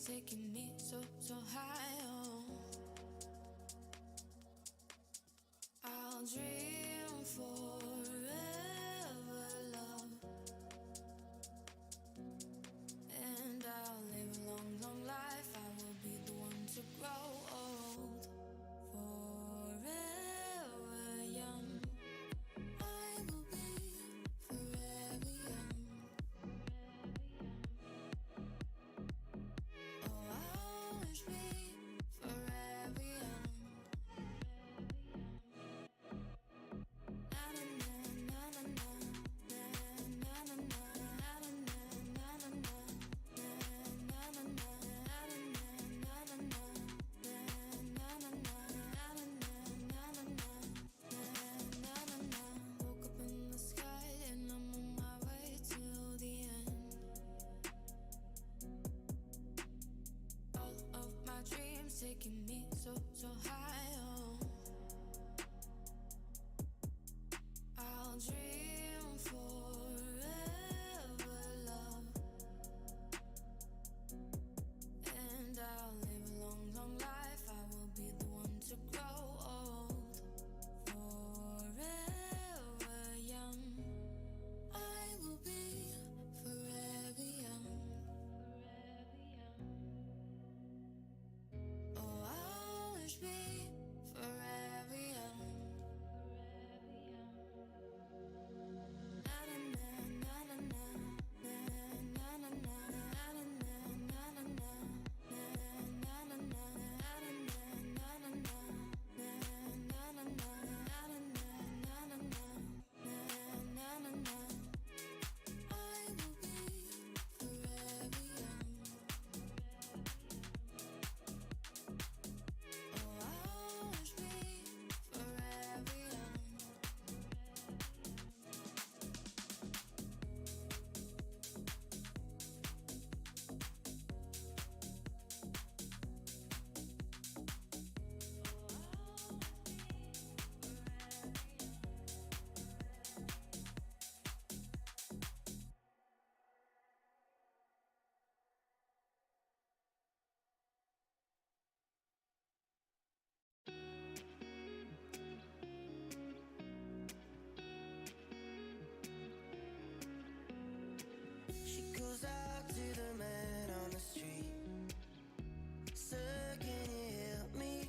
dreams taking me so, so high. Oh, I'll dream forever, love, and I'll live a long, long life. I will be the one to grow old, forever young. I will be forever young. Oh, I'll always be forever young. Na na na na na na na na na na woke up in the sky and I'm on my way till the end. All of my dreams taking me so, so high. Oh, I'll dream forever, love, and I'll live a long, long life. I will be the one to grow old, forever young. I will be forever young. Oh, I'll always be forever young. Na na na na na na na na na na na na na She goes out to the man on the street. Sir, can you help me?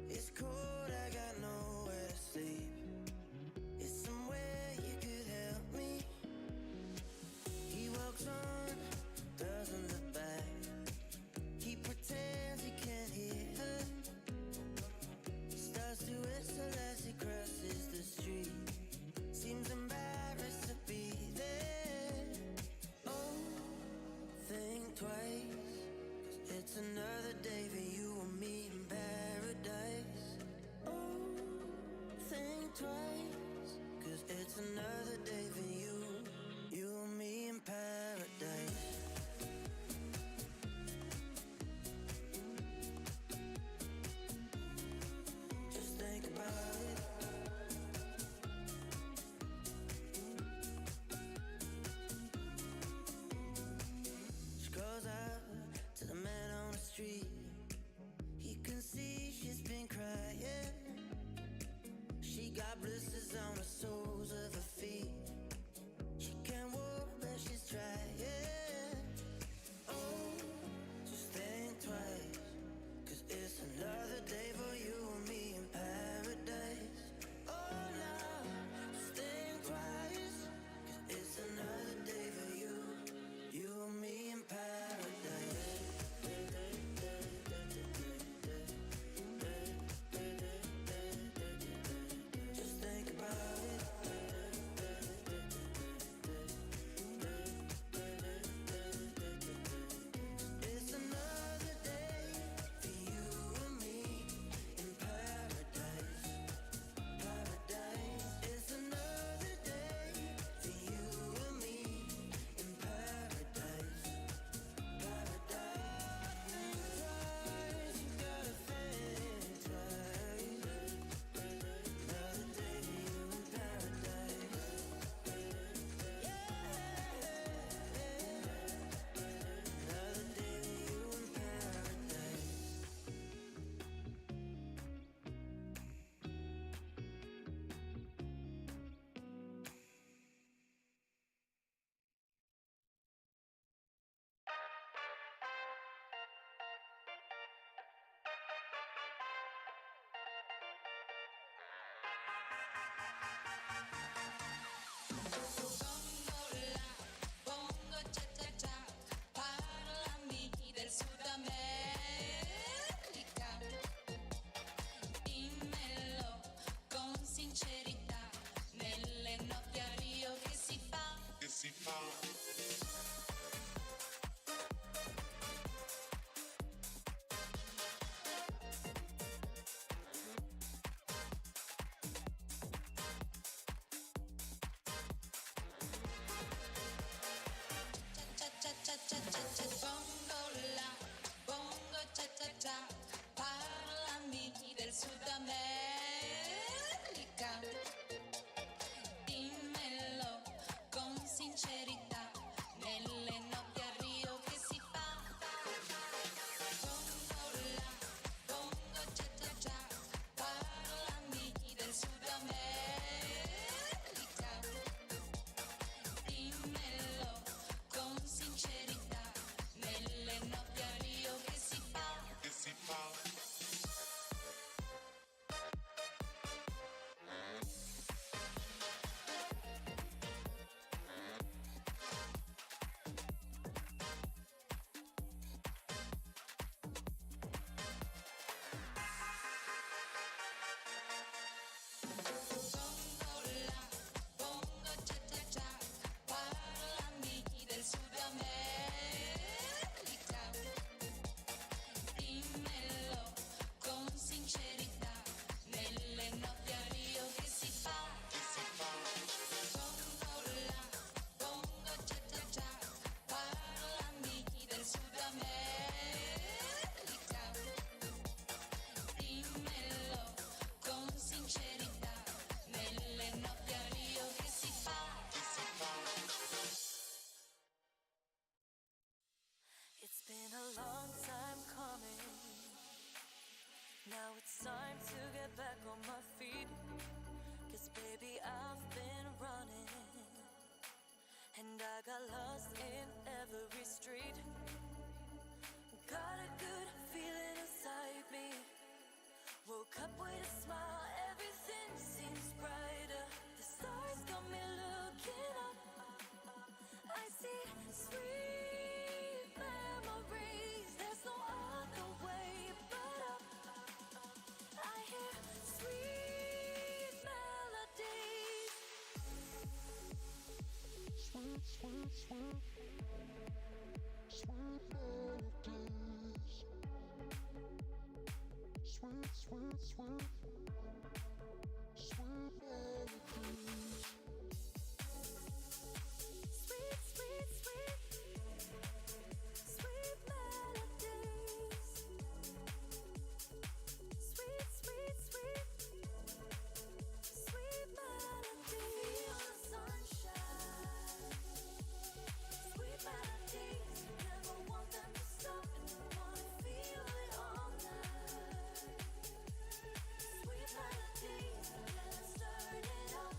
It's cold, I got nowhere to sleep. Is somewhere you could help me? He walks on, doesn't look back. He pretends he can't hear her. Starts to whistle as he crosses the street. Seems embarrassed to be there. Oh, think twice, 'cause it's another day for you and me in paradise. Oh, think twice, 'cause it's another day for you and me in paradise. Just think about it. She goes out to the man on the street. He can see she's been crying. She got blue Bongo la, bongo cha cha cha, parlami del Sud America. Dimmelo con sincerità, nelle notti a Rio che si fa. Bongo la, bongo cha cha cha, parlami del Sud America. Dimmelo con sincerità, nelle notti a Rio che si fa. Bongo la, bongo cha cha cha, parlami del Sud America. Dimmelo con sincerità, nelle notti a Rio che si fa. Bongo la, bongo cha cha cha, parlami del Sud America. Dimmelo con sincerità, nelle notti a Rio che si fa. It's been a long time coming. Now it's time to get back on my feet. 'Cause baby, I've been running, and I got lost in every street. Got a good feeling inside me. Woke up with a smile, everything seems brighter. The stars got me looking up. I see sweet memories. There's no other way but up. I hear sweet melodies. Sweet, sweet, sweet, sweet melodies. Sweet, sweet, sweet, sweet melodies. Sweet, sweet, sweet, sweet melodies. Sweet, sweet, sweet, sweet melodies. Feel the sunshine. Sweet melodies, never want them to stop. Wanna feel it all night. Sweet melodies, let's turn it up.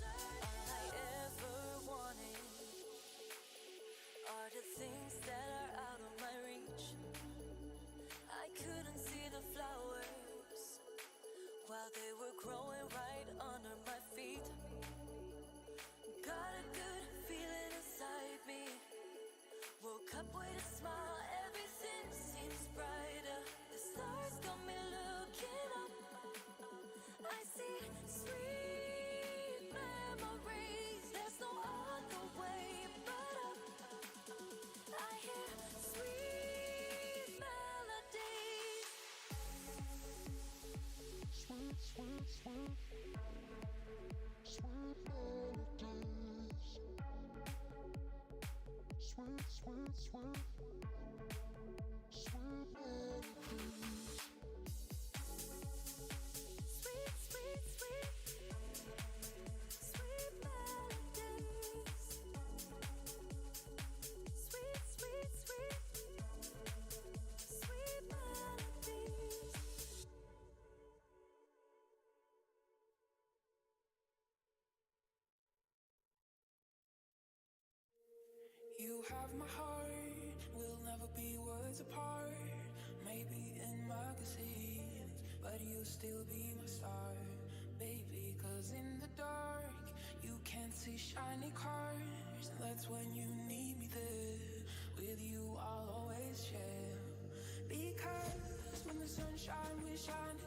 All I ever wanted are the things that are out of my reach. I couldn't see the flowers while they were growing right under my feet. Got a good feeling inside me. Woke up with a smile, everything seems brighter. The stars got me looking up. I see sweet memories. There's no other way but up. I hear sweet melodies. Sweet, sweet, sweet, sweet melodies. Sweet, sweet, sweet, sweet melodies. Sweet, sweet, sweet, sweet melodies. Sweet, sweet, sweet, sweet melodies. You have my heart, we'll never be worlds apart. Maybe in magazines, but you'll still be my star, baby. 'Cause in the dark, you can't see shiny cars, and that's when you need me there. With you, I'll always share. Because when the sunshine will shine